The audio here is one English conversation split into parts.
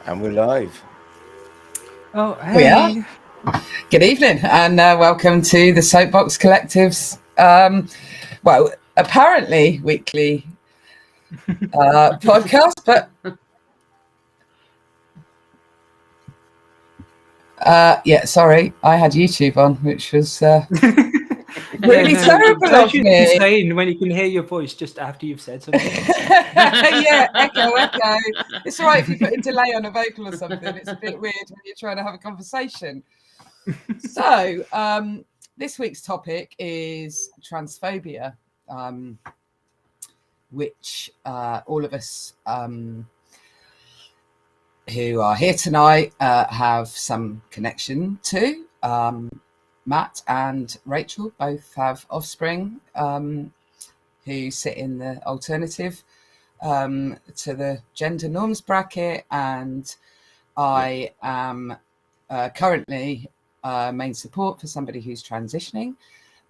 And we're live. Oh, hey. We are. Good evening, and welcome to the SoapBox Collective's, apparently weekly podcast, but sorry, I had YouTube on, which was really terrible of me. Insane when you can hear your voice just after you've said something. Yeah, echo. It's all right if you put a delay on a vocal or something. It's a bit weird when you're trying to have a conversation. So, this week's topic is transphobia, which all of us who are here tonight have some connection to. Matt and Rachel both have offspring who sit in the alternative to the gender norms bracket, and I am currently main support for somebody who's transitioning,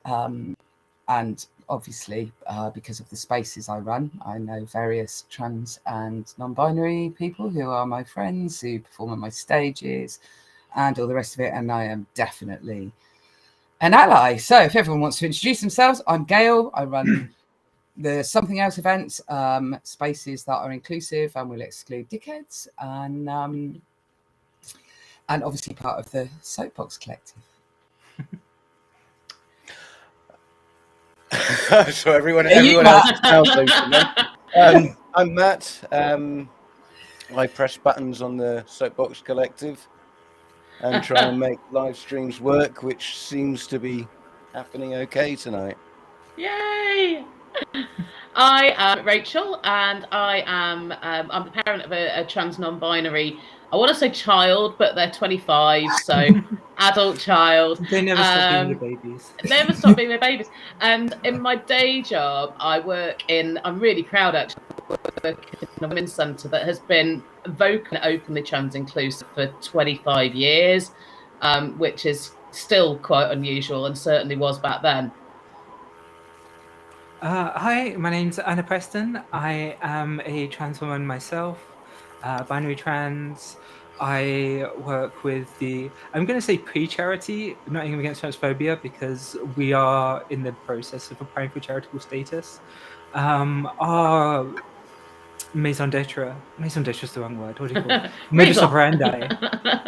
and obviously because of the spaces I run, I know various trans and non-binary people who are my friends, who perform on my stages and all the rest of it, and I am definitely an ally. So if everyone wants to introduce themselves, I'm Gail. I run the Something Else events, spaces that are inclusive and will exclude dickheads, and obviously part of the SoapBox Collective. So everyone else is now social. I'm Matt. I press buttons on the SoapBox Collective and try and make live streams work, which seems to be happening okay tonight. Yay! I am Rachel, and I'm the parent of a trans non-binary. I want to say child, but they're 25, so adult child. They never stop being your babies. Never stop being their babies. And in my day job, I work in, I'm really proud actually, I work in a women's centre that has been vocal and openly trans inclusive for 25 years, which is still quite unusual and certainly was back then. Hi, my name's Anna Preston. I am a trans woman myself, binary trans. I work with I'm going to say pre-charity, Nottingham Against Transphobia, because we are in the process of applying for charitable status. Our maison d'etre is the wrong word. What do you call it? Modus operandi.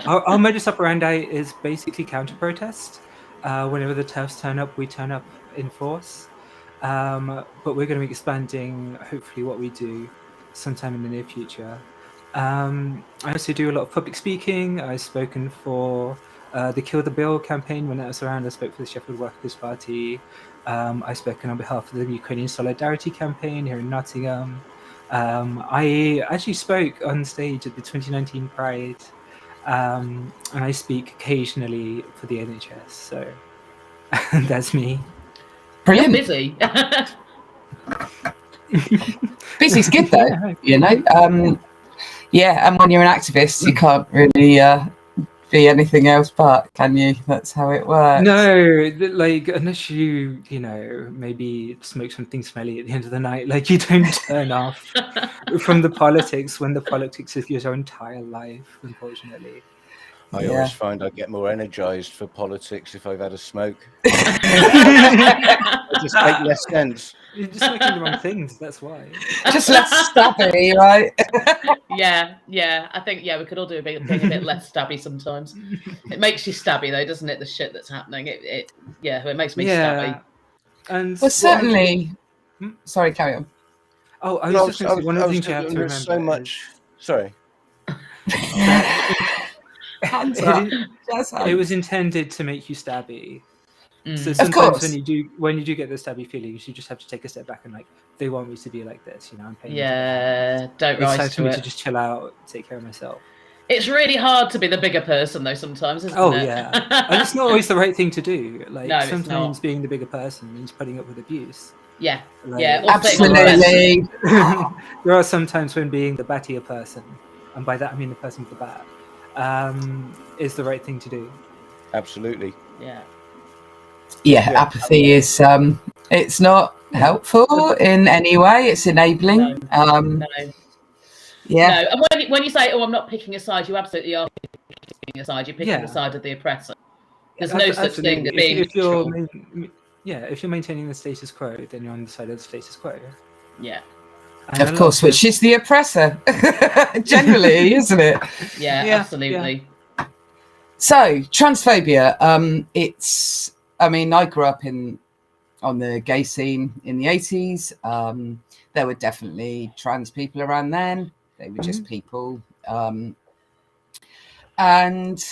Our modus operandi is basically counter-protest. Whenever the TERFs turn up, we turn up in force. But we're going to be expanding, hopefully, what we do sometime in the near future. I also do a lot of public speaking. I've spoken for the Kill the Bill campaign when that was around. I spoke for the Sheffield Workers' Party. I've spoken on behalf of the Ukrainian Solidarity campaign here in Nottingham. I actually spoke on stage at the 2019 Pride, and I speak occasionally for the NHS. So that's me. Brilliant. You're busy. Busy's good though, you know. And when you're an activist, you can't really be anything else but, can you? That's how it works. No, like unless you maybe smoke something smelly at the end of the night, like you don't turn off from the politics when the politics is your entire life, unfortunately. I always find I get more energized for politics if I've had a smoke. It just makes less sense. You're just making the wrong things, that's why. Just less stabby, right? Yeah. I think we could all do being a bit less stabby sometimes. It makes you stabby though, doesn't it? The shit that's happening. It makes me stabby. And well, certainly. Sorry, carry on. Oh, I was just going to say one of the things you have to remember. So much. Sorry. It was intended to make you stabby. So sometimes when you do get the stabby feelings, you just have to take a step back and they want me to be like this, I'm paying. Don't rise it's time for me it. to just chill out, take care of myself. It's really hard to be the bigger person though sometimes, isn't it? Oh yeah, and it's not always the right thing to do. No, sometimes being the bigger person means putting up with abuse. Yeah, absolutely. There are some times when being the battier person, and by that I mean the person with the bat, is the right thing to do. Absolutely. Yeah, apathy is it's not helpful in any way. It's enabling. No. Yeah. No, and when you say, "Oh, I'm not picking a side," you absolutely are picking a side. You're picking the side of the oppressor. There's no such thing as being neutral. If you're maintaining the status quo, then you're on the side of the status quo. Yeah. And of course, which is the oppressor, generally, isn't it? Yeah, absolutely. Yeah. So, transphobia. I grew up on the gay scene in the 80s. There were definitely trans people around then. They were just people. And,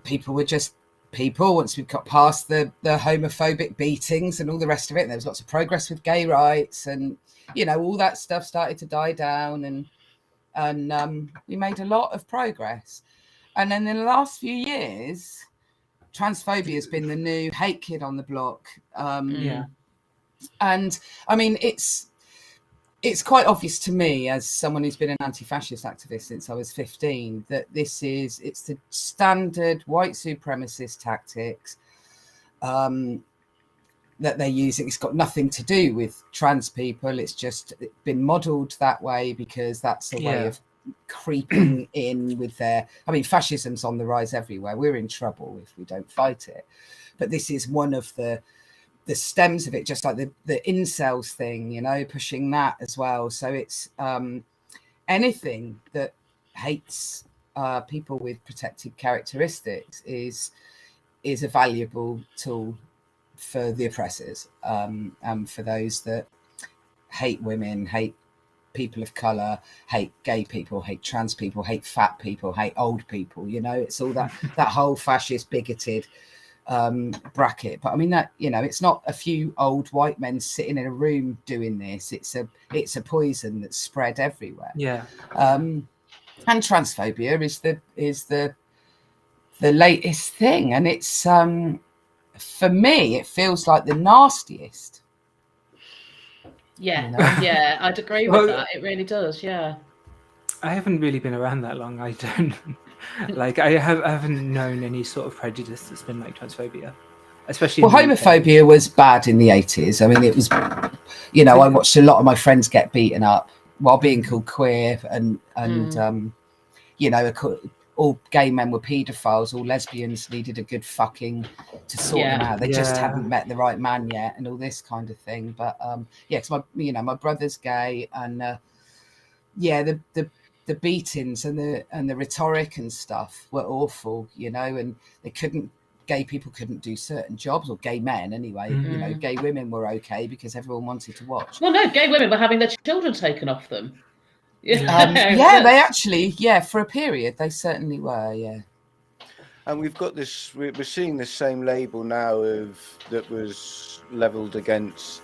people were just people. Once we got past the homophobic beatings and all the rest of it, there was lots of progress with gay rights, and all that stuff started to die down, and we made a lot of progress. And then in the last few years, transphobia has been the new hate kid on the block. And I mean, it's quite obvious to me, as someone who's been an anti-fascist activist since I was 15, that it's the standard white supremacist tactics that they're using. It's got nothing to do with trans people. It's just been modelled that way because that's a way of creeping in with fascism's on the rise everywhere. We're in trouble if we don't fight it. But this is one of the stems of it, just like the incels thing, pushing that as well. So it's anything that hates people with protected characteristics is a valuable tool for the oppressors, and for those that hate women, hate people of colour, hate gay people, hate trans people, hate fat people, hate old people. It's all that whole fascist, bigoted bracket. But I mean, that it's not a few old white men sitting in a room doing this. It's a poison that's spread everywhere. And transphobia is the latest thing, and it's for me it feels like the nastiest. Yeah, I'd agree with that. It really does. I haven't really been around that long. I don't I haven't known any sort of prejudice that's been like transphobia, especially. Well, homophobia was bad in the 80s. I mean, it was, I watched a lot of my friends get beaten up while being called queer, and all gay men were paedophiles, all lesbians needed a good fucking to sort them out. They just hadn't met the right man yet, and all this kind of thing. But because my brother's gay, and the beatings and the rhetoric and stuff were awful, and gay people couldn't do certain jobs, or gay men anyway. Gay women were okay because everyone wanted to watch. Well, no, gay women were having their children taken off them. They actually, for a period, they certainly were, And we've got this. We're seeing this same label now that was leveled against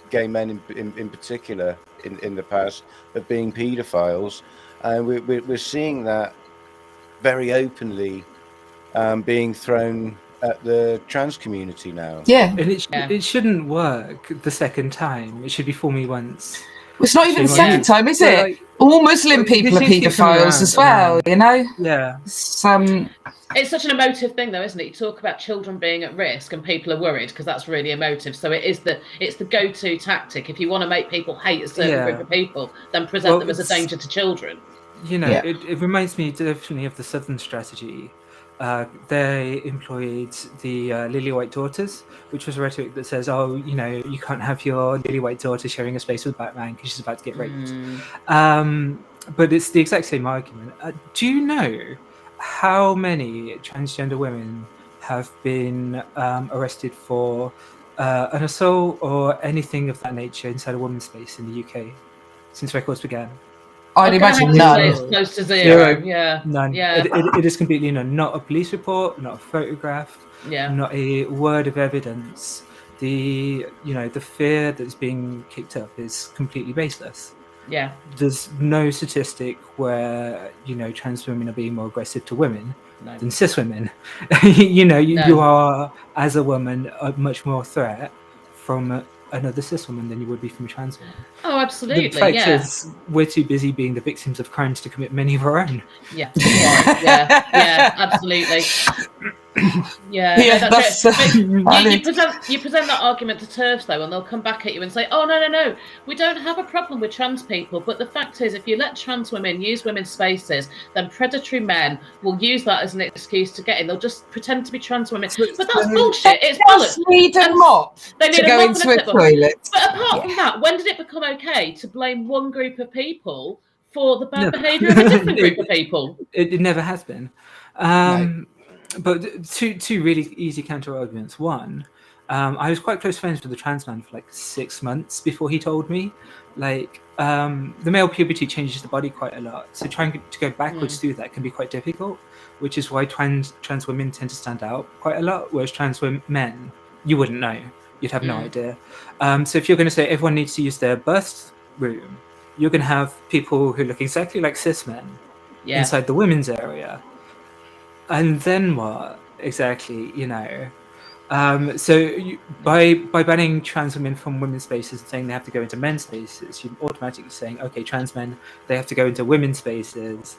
gay men in particular in the past, of being paedophiles, and we're seeing that very openly being thrown at the trans community now. And it shouldn't work the second time. It should be fool me once. It's not even the second time, is it? All Muslim people are paedophiles as well, It's such an emotive thing, though, isn't it? You talk about children being at risk, and people are worried because that's really emotive. So it's the go-to tactic. If you want to make people hate a certain group of people, then present them as a danger to children. It reminds me definitely of the Southern strategy. They employed the lily white daughters, which was rhetoric that says, you can't have your lily white daughter sharing a space with Batman because she's about to get raped. But it's the exact same argument. Do you know how many transgender women have been arrested for an assault or anything of that nature inside a woman's space in the UK since records began? I'd imagine none. It's close to zero. None. It is completely none. Not a police report, not a photograph, not a word of evidence. The fear that's being kicked up is completely baseless. There's no statistic where trans women are being more aggressive to women than cis women. You are, as a woman, a much more threat from another cis woman than you would be from a trans woman. Oh, absolutely. The fact is, we're too busy being the victims of crimes to commit many of our own. Absolutely. Yeah, no, that's But you valid. present that argument to TERFs though, and they'll come back at you and say, "Oh no, we don't have a problem with trans people." But the fact is, if you let trans women use women's spaces, then predatory men will use that as an excuse to get in. They'll just pretend to be trans women, but that's bullshit. It's Just bollocks. need a And mop They need to a go mop into and a a tip. toilet. But apart from that, when did it become okay to blame one group of people for the bad behaviour of a different group of people? It never has been. No. But two really easy counter arguments. One, I was quite close friends with the trans man for like 6 months before he told me. Like, the male puberty changes the body quite a lot, so trying to go backwards through that can be quite difficult, which is why trans women tend to stand out quite a lot, whereas trans men, you wouldn't know. You'd have no idea. So if you're going to say everyone needs to use their birth room, you're going to have people who look exactly like cis men inside the women's area. And then what exactly, so by banning trans women from women's spaces and saying they have to go into men's spaces, you're automatically saying, okay, trans men, they have to go into women's spaces,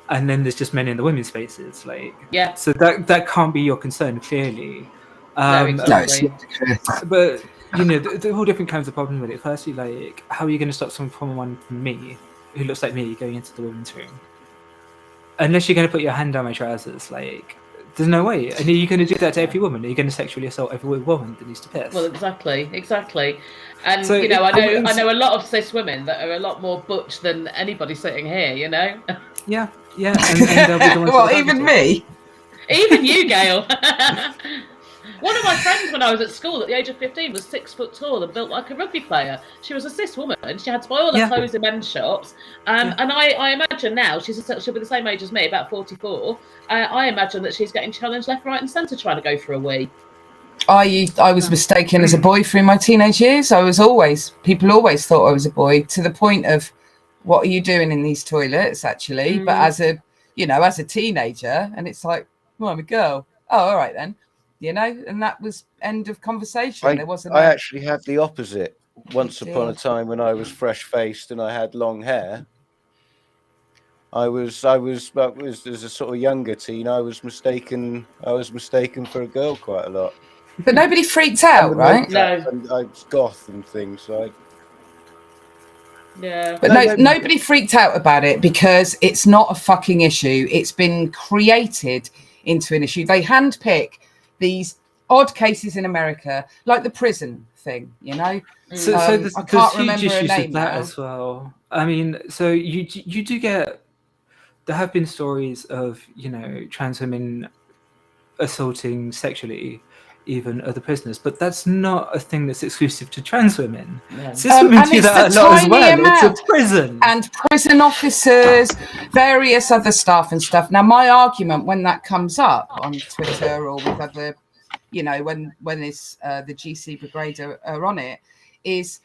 and then there's just men in the women's spaces. So that can't be your concern, clearly. No, exactly. But there are all different kinds of problems with it. Firstly, like, how are you going to stop someone from me who looks like me going into the women's room? Unless you're going to put your hand down my trousers, like, there's no way. And are you going to do that to every woman? Are you going to sexually assault every woman that needs to piss? Well, exactly. And So I know a lot of cis women that are a lot more butch than anybody sitting here. Yeah, and they'll be the ones. Well, even me. Even you, Gail. One of my friends when I was at school at the age of 15 was 6 foot tall and built like a rugby player. She was a cis woman. She had to buy all her clothes in men's shops. And I imagine now, she'll be the same age as me, about 44. I imagine that she's getting challenged left, right and centre trying to go for a wee. I was mistaken as a boy through my teenage years. People always thought I was a boy, to the point of, what are you doing in these toilets, actually? But as a teenager, and it's like, well, I'm a girl. Oh, all right then. And that was end of conversation. There wasn't. I actually had the opposite. Once upon a time, when I was fresh-faced and I had long hair, I was as a sort of younger teen. I was mistaken for a girl quite a lot. But nobody freaked out, right? No, and I was goth and things. So But nobody freaked out about it because it's not a fucking issue. It's been created into an issue. They handpick these odd cases in America, like the prison thing, So there's, I can't huge remember a issues name with that now. as well. I mean, so you do get, there have been stories of trans women assaulting sexually even other prisoners, but that's not a thing that's exclusive to trans women. Cis women do that a lot as well. It's a prison. And prison officers, various other staff and stuff. Now, my argument when that comes up on Twitter or with other, when it's the GC Brigade are on it, is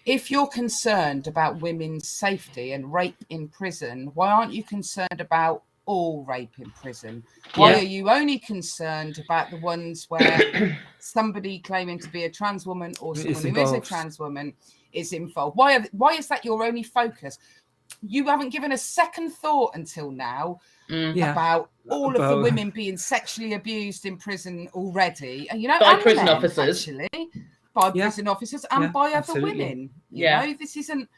if you're concerned about women's safety and rape in prison, why aren't you concerned about all rape in prison? Why are you only concerned about the ones where somebody claiming to be a trans woman or someone who is a trans woman is involved? Why is that your only focus? You haven't given a second thought until now about all of the women being sexually abused in prison already, by prison officers, actually, by prison officers and by other women. This isn't.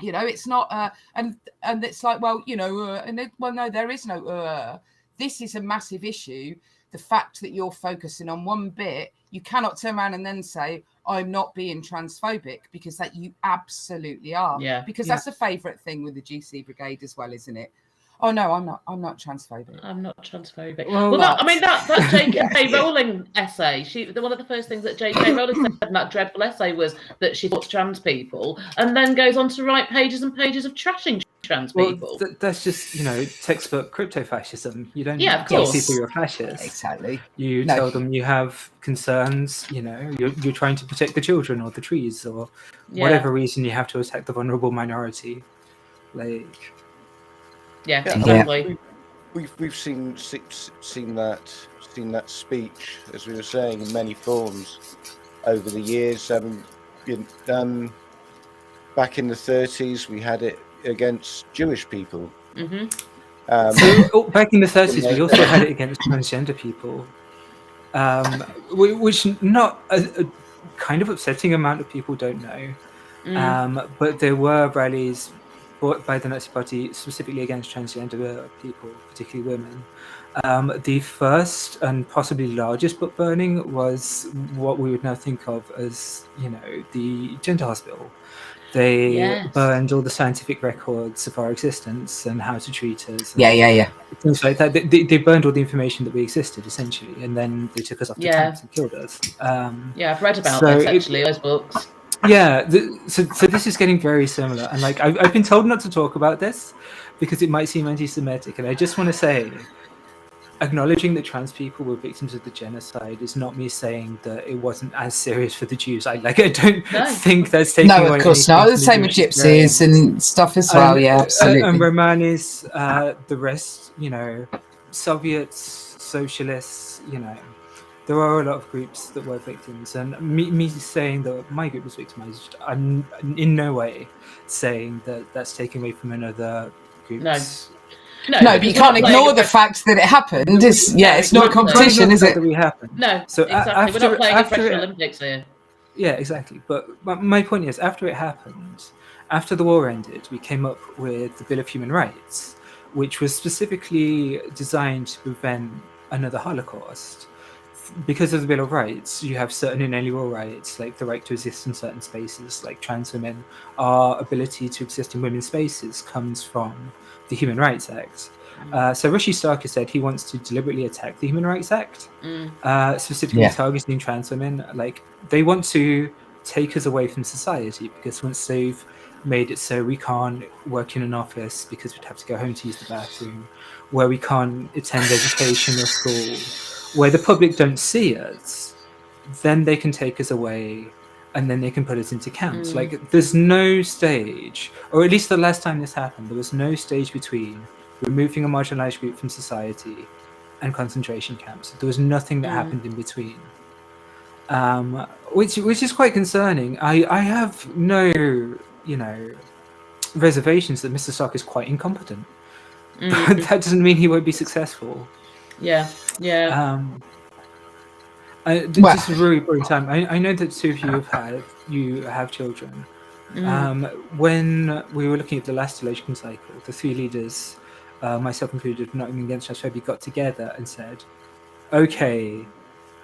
It's not, and it's like, well, no, there is no. This is a massive issue. The fact that you're focusing on one bit, you cannot turn around and then say, I'm not being transphobic, because that you absolutely are. Because that's a favourite thing with the GC Brigade as well, isn't it? Oh no, I'm not transphobic. I'm not transphobic. Well, that J.K. Rowling essay. One of the first things that J.K. Rowling said in that dreadful essay was that she thought trans people, and then goes on to write pages and pages of trashing trans people. That's just textbook crypto-fascism. You don't of tell course. people you're fascist. Exactly. You tell them you have concerns. You're trying to protect the children or the trees or whatever reason you have to attack the vulnerable minority. Exactly. We've seen that speech, as we were saying, in many forms over the years. Back in the 30s, we had it against Jewish people, Back in the 30s, we also had it against transgender people, which not a kind of upsetting amount of people don't know. But there were rallies brought by the Nazi Party specifically against transgender people, particularly women. The first and possibly largest book burning was what we would now think of as, the gender hospital. They burned all the scientific records of our existence and how to treat us. Yeah. Things like that. They burned all the information that we existed, essentially, and then they took us off the tanks and killed us. I've read about this, actually, those books. Yeah, so this is getting very similar. And, I've been told not to talk about this because it might seem anti-Semitic, and I just want to say, acknowledging that trans people were victims of the genocide is not me saying that it wasn't as serious for the Jews. I don't think that's taking away. No, of course not. The same with gypsies and stuff as well. Yeah, absolutely. And Romanis, the rest, Soviets, socialists, there are a lot of groups that were victims. And me saying that my group was victimized, I'm in no way saying that that's taken away from another group's. No, but you can't ignore the fact that it happened. It's not a competition, is it? No, so exactly. We're not playing a Special Olympics here. Yeah, exactly. But my point is, after it happened, after the war ended, we came up with the Bill of Human Rights, which was specifically designed to prevent another Holocaust. Because of the Bill of Rights, you have certain inalienable rights, like the right to exist in certain spaces, like trans women. Our ability to exist in women's spaces comes from the Human Rights Act. So Rishi Stark has said he wants to deliberately attack the Human Rights Act, specifically targeting trans women. They want to take us away from society, because once they've made it so we can't work in an office because we'd have to go home to use the bathroom, where we can't attend education or school, where the public don't see us, then they can take us away and then they can put us into camps. There's no stage, or at least the last time this happened, there was no stage between removing a marginalized group from society and concentration camps. There was nothing that happened in between, which is quite concerning. I have no, reservations that Mr. Stark is quite incompetent, but that doesn't mean he won't be successful. This is a really boring time. I know that two of you have children. When we were looking at the last election cycle, the three leaders, myself included, Not Even Against Transphobia, got together and said, okay,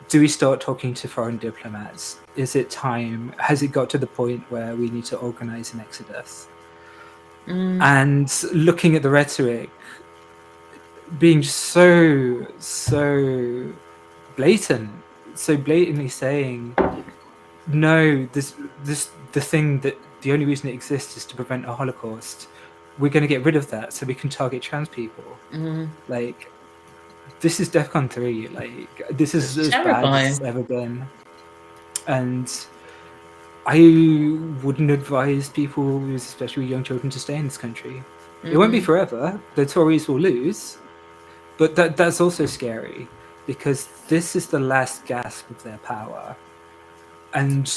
do we start talking to foreign diplomats? Is it time? Has it got to the point where we need to organize an exodus? And looking at the rhetoric, being so blatant, so blatantly saying, no, the thing that the only reason it exists is to prevent a Holocaust. We're going to get rid of that so we can target trans people. This is DEFCON 3. This is as bad as it's ever been. And I wouldn't advise people, especially young children, to stay in this country. It won't be forever. The Tories will lose. But that's also scary, because this is the last gasp of their power. And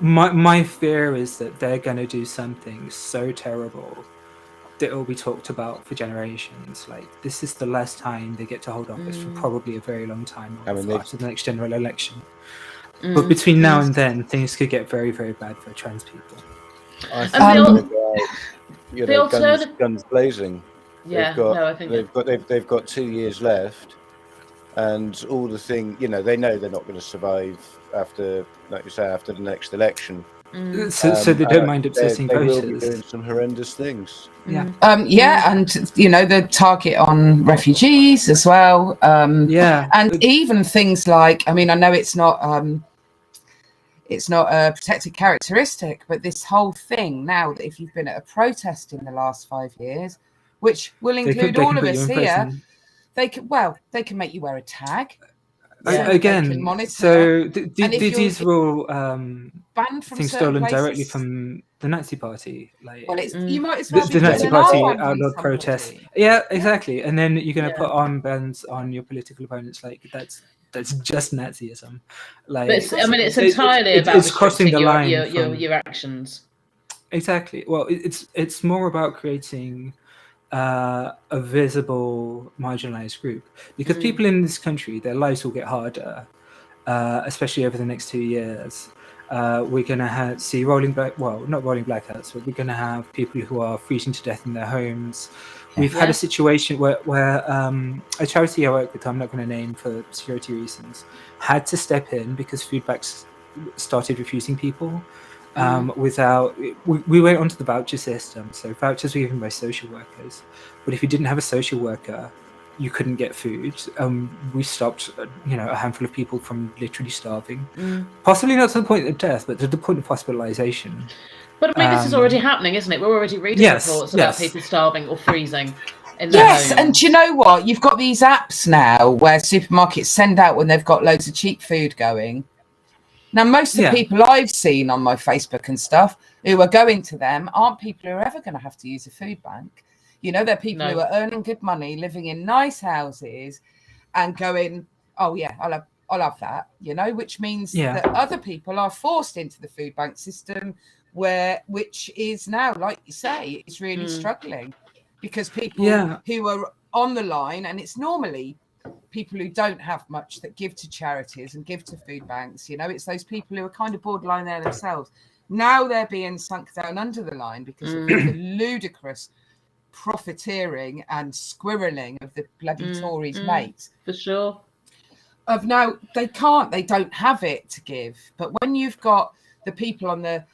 my fear is that they're going to do something so terrible that it will be talked about for generations. This is the last time they get to hold office for probably a very long time, after the next general election. But between now and then, things could get very, very bad for trans people. I think guns blazing. They've got 2 years left, and all the thing, they know they're not going to survive after, like you say, after the next election. So they don't mind obsessing voters. They will be doing some horrendous things. And the target on refugees as well. And even things like, I know it's not a protected characteristic, but this whole thing now, that if you've been at a protest in the last 5 years, which will include all of us here, they can make you wear a tag. Again, so these were all things stolen directly from the Nazi Party. You might as well the Nazi Party outlawed protests. Yeah, exactly. And then you're going to put armbands on your political opponents. That's just Nazism. But it's entirely about crossing the line. Your actions. Exactly. Well, it's more about creating a visible marginalized group, because people in this country, their lives will get harder, especially over the next 2 years. We're going to see not rolling blackouts, but we're going to have people who are freezing to death in their homes. We've had a situation where a charity I work with, I'm not going to name for security reasons, had to step in because food banks started refusing people. We went onto the voucher system. So vouchers were given by social workers, but if you didn't have a social worker, you couldn't get food. We stopped, a handful of people from literally starving, possibly not to the point of death, but to the point of hospitalization. But I mean, this is already happening, isn't it? We're already reading reports about people starving or freezing in their homes. And do you know what? You've got these apps now where supermarkets send out when they've got loads of cheap food going. Now, most of the people I've seen on my Facebook and stuff who are going to them aren't people who are ever going to have to use a food bank. They're people who are earning good money, living in nice houses and going, oh, yeah, I'll have that, which means that other people are forced into the food bank system which is now, like you say, it's really struggling because people who are on the line, and it's normally people who don't have much that give to charities and give to food banks. It's those people who are kind of borderline there themselves. Now they're being sunk down under the line because of the ludicrous profiteering and squirreling of the bloody Tories mates. For sure. Of now, they don't have it to give. But when you've got the people on the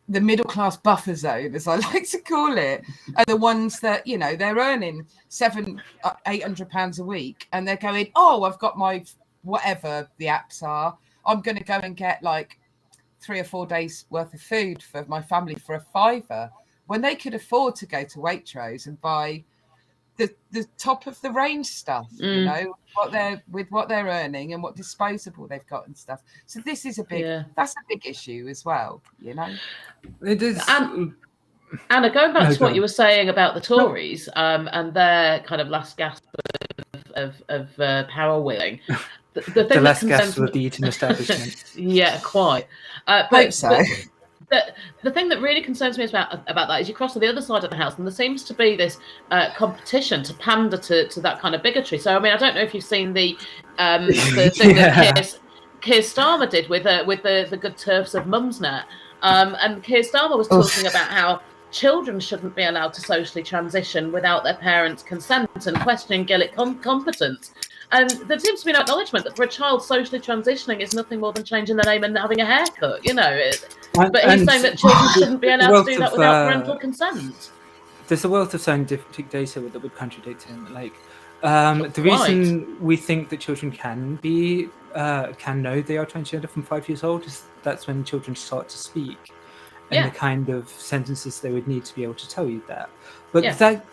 middle class buffer zone, as I like to call it, are the ones that, they're earning £700-800 a week and they're going, oh, I've got my whatever the apps are. I'm going to go and get like 3 or 4 days worth of food for my family for a £5, when they could afford to go to Waitrose and buy the top of the range stuff, what they're earning and what disposable they've got and stuff. So this is that's a big issue as well, It is. Anna, going back to what you were saying about the Tories and their kind of last gasp of power wheeling. The last gasp of the Eton establishment. Yeah, quite. Hope so. The thing that really concerns me about that is you cross to the other side of the house and there seems to be this competition to pander to that kind of bigotry. So, I mean, I don't know if you've seen the thing that Keir Starmer did with the good turfs of Mumsnet. And Keir Starmer was talking about how children shouldn't be allowed to socially transition without their parents' consent and questioning Gaelic competence. And there seems to be an acknowledgement that for a child, socially transitioning is nothing more than changing their name and having a haircut, But he's saying that children shouldn't be allowed to do that without parental consent. There's a wealth of scientific data that would contradict him. The reason we think that children can know they are transgender from 5 years old is that's when children start to speak and the kind of sentences they would need to be able to tell you that. But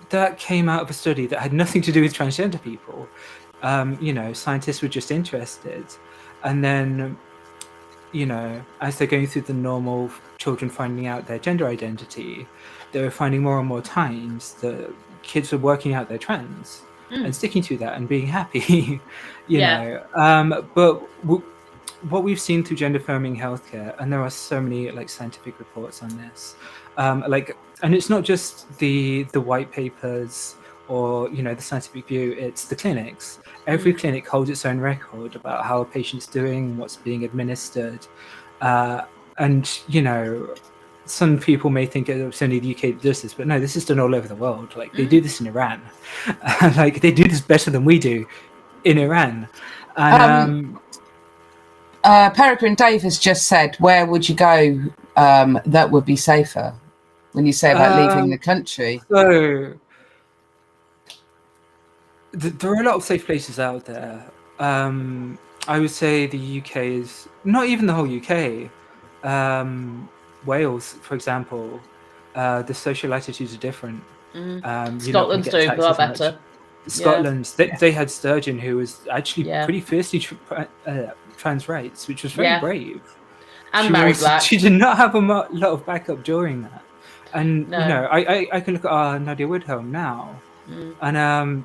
that came out of a study that had nothing to do with transgender people. Scientists were just interested. And then, as they're going through the normal children finding out their gender identity, they were finding more and more times that kids were working out their trans and sticking to that and being happy, But what we've seen through gender affirming healthcare, and there are so many scientific reports on this, and it's not just the white papers or the scientific view, it's the clinics. Every clinic holds its own record about how a patient's doing, what's being administered, and some people may think it's only the UK that does this, but no, this is done all over the world. They do this in Iran. They do this better than we do in Iran. And Peregrine Davis just said, where would you go that would be safer when you say about leaving the country? So there are a lot of safe places out there. I would say the UK is not even the whole UK. Wales, for example, the social attitudes are different. Scotland's doing far better. Scotland, they had Sturgeon, who was actually pretty fiercely trans rights, which was very brave. And Mary Black. She did not have a lot of backup during that. And I can look at Nadia Woodhelm now, and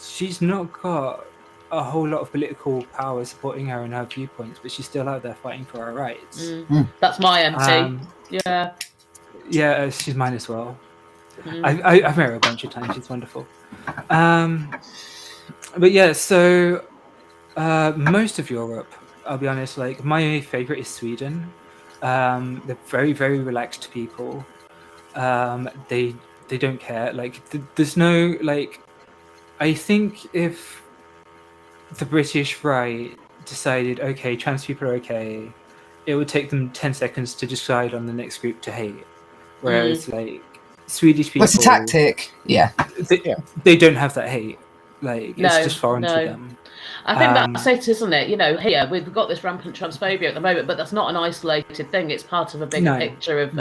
she's not got a whole lot of political power supporting her and her viewpoints, but she's still out there fighting for her rights. That's my MP. Yeah, she's mine as well. I've met her a bunch of times. She's wonderful. But yeah, so most of Europe, I'll be honest, like my favorite is Sweden. They're very, very relaxed people. They don't care. Like there's no like. I think if the British right decided, okay, trans people are okay, it would take them 10 seconds to decide on the next group to hate. Whereas like Swedish people, What's a tactic? Yeah, they don't have that hate. Like it's just foreign to them. I think that's it, isn't it? You know, here we've got this rampant transphobia at the moment, but that's not an isolated thing. It's part of a bigger picture of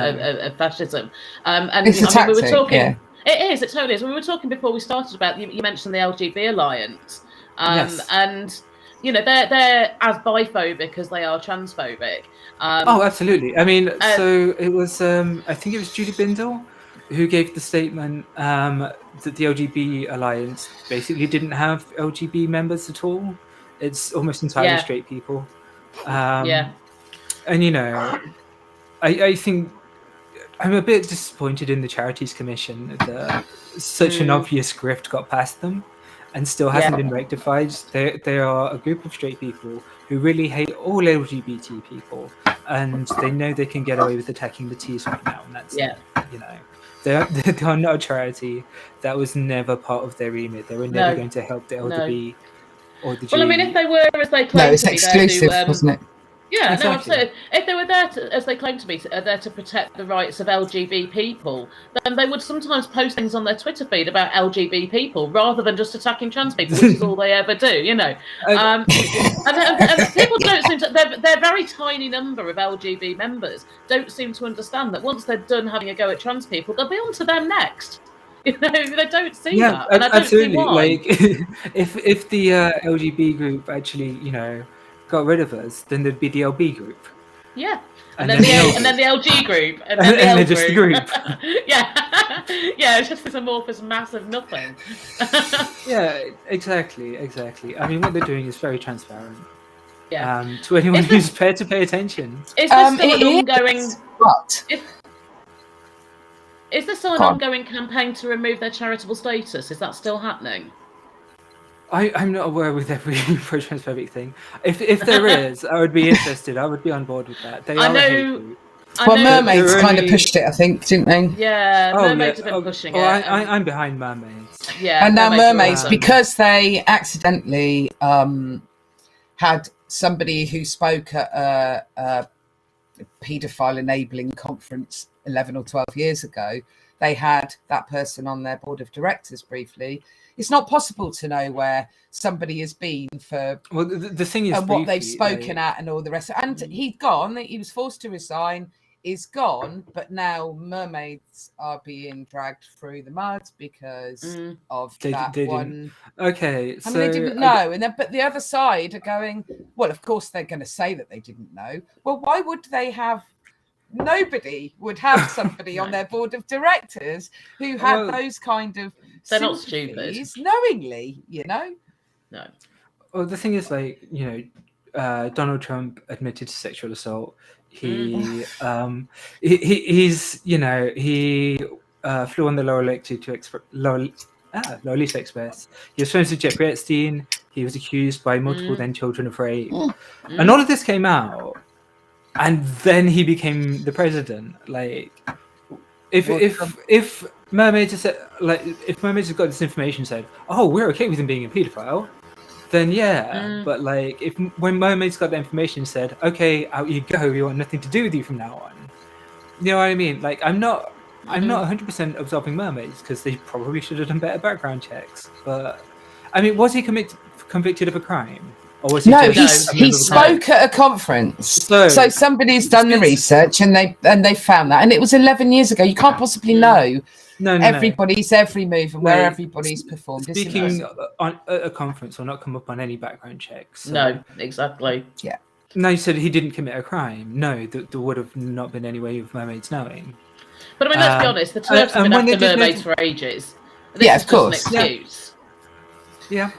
fascism. And it's a tactic, we were talking. Yeah. It is. It totally is. We were talking before we started about you mentioned the LGB Alliance, and you know they're as biphobic as they are transphobic. Oh, absolutely. I mean, so it was. I think it was Julie Bindel who gave the statement that the LGB Alliance basically didn't have LGB members at all. It's almost entirely straight people. And you know, I think I'm a bit disappointed in the Charities Commission that such an obvious grift got past them and still hasn't been rectified. They are a group of straight people who really hate all LGBT people, and they know they can get away with attacking the T's right now, and that's it, you know. They are not a charity. That was never part of their remit. They were never going to help the LGB or the G. Well, I mean, if they were, as they claim it's to be exclusive, there to, wasn't it? Yeah, exactly. no, absolutely. If they were there, as they claim to be, there to protect the rights of LGB people, then they would sometimes post things on their Twitter feed about LGB people rather than just attacking trans people, which is all they ever do, you know. And people don't seem to, their very tiny number of LGB members don't seem to understand that once they're done having a go at trans people, they'll be on to them next. You know, they don't see that. And I don't absolutely. see why. Like, if the LGB group actually, you know, got rid of us, then there'd be the LB group. Yeah. And then the LG group. And then the L group. Just the group. Yeah, it's just this amorphous mass of nothing. Yeah, exactly. I mean, what they're doing is very transparent. Yeah. To anyone who's prepared to pay attention. Is there still an ongoing... What? Is there still an ongoing campaign to remove their charitable status? Is that still happening? I'm not aware with every pro-transphobic thing. If there is, I would be interested. I would be on board with that. They are a hate group. Well, Mermaids kind of pushed it, I think, didn't they? Yeah, Mermaids have been pushing it. I'm behind Mermaids. Yeah, and now Mermaids, because they accidentally had somebody who spoke at a paedophile enabling conference 11 or 12 years ago, they had that person on their board of directors briefly. It's not possible to know where somebody has been for the thing is, and what they've spoken at and all the rest. And he'd gone, he was forced to resign, is gone, but now Mermaids are being dragged through the mud because of that one. Okay, I mean, they didn't know. And then, but the other side are going, well, of course they're going to say that they didn't know. Well, why would they have? Nobody would have somebody on their board of directors who had those kind of they're not stupid knowingly, you know. No. Well, the thing is, like, you know, Donald Trump admitted to sexual assault. He's, you know, he flew on the Lolita Express. He was friends with Jeffrey Epstein. He was accused by multiple then children of rape, and all of this came out. And then he became the president. Like, if Mermaids had said, like, if Mermaids had got this information and said, "Oh, we're okay with him being a paedophile," then but like, when Mermaids got the information and said, "Okay, out you go, we want nothing to do with you from now on," you know what I mean? Like, I'm not 100% absolving Mermaids because they probably should have done better background checks. But I mean, was he convicted of a crime? Or was he spoke at a conference. So somebody's done the research and they found that, and it was 11 years ago. You can't possibly know everybody's every move and where everybody's performed. Speaking on a conference will not come up on any background checks. So. No, exactly. Yeah. No, you said he didn't commit a crime. No, there would have not been any way of Mermaids knowing. But I mean, let's be honest. The Turks have been after Mermaids for ages. This of course. Just an excuse. Yeah.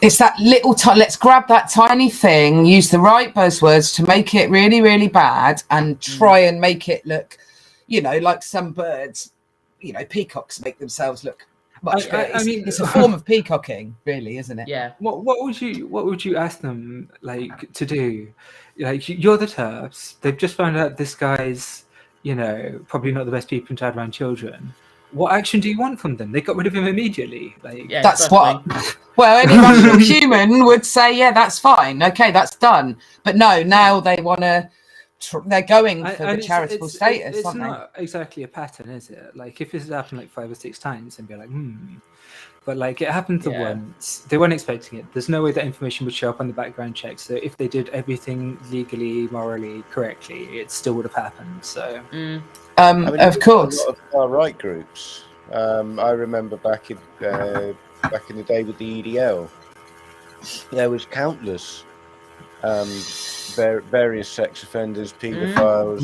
It's that little let's grab that tiny thing, use the right buzzwords to make it really, really bad and try and make it look, you know, like some birds, peacocks make themselves look much better. I mean, it's a form of peacocking, really, isn't it? Yeah. What would you ask them like to do? Like, you're the TERFs. They've just found out this guy's, probably not the best people to have around children. What action do you want from them? They got rid of him immediately. Like, Yeah, that's exactly. Well, any rational human would say, yeah, that's fine. Okay, that's done. But no, now they want to. They're going for the charitable status. It's aren't not exactly a pattern, is it? Like, if this has happened like 5 or 6 times, and be like, But like, it happened the once. They weren't expecting it. There's no way that information would show up on the background check. So if they did everything legally, morally, correctly, it still would have happened. So, of course, a lot of far-right groups. I remember back in the day with the EDL, there was countless various sex offenders, paedophiles,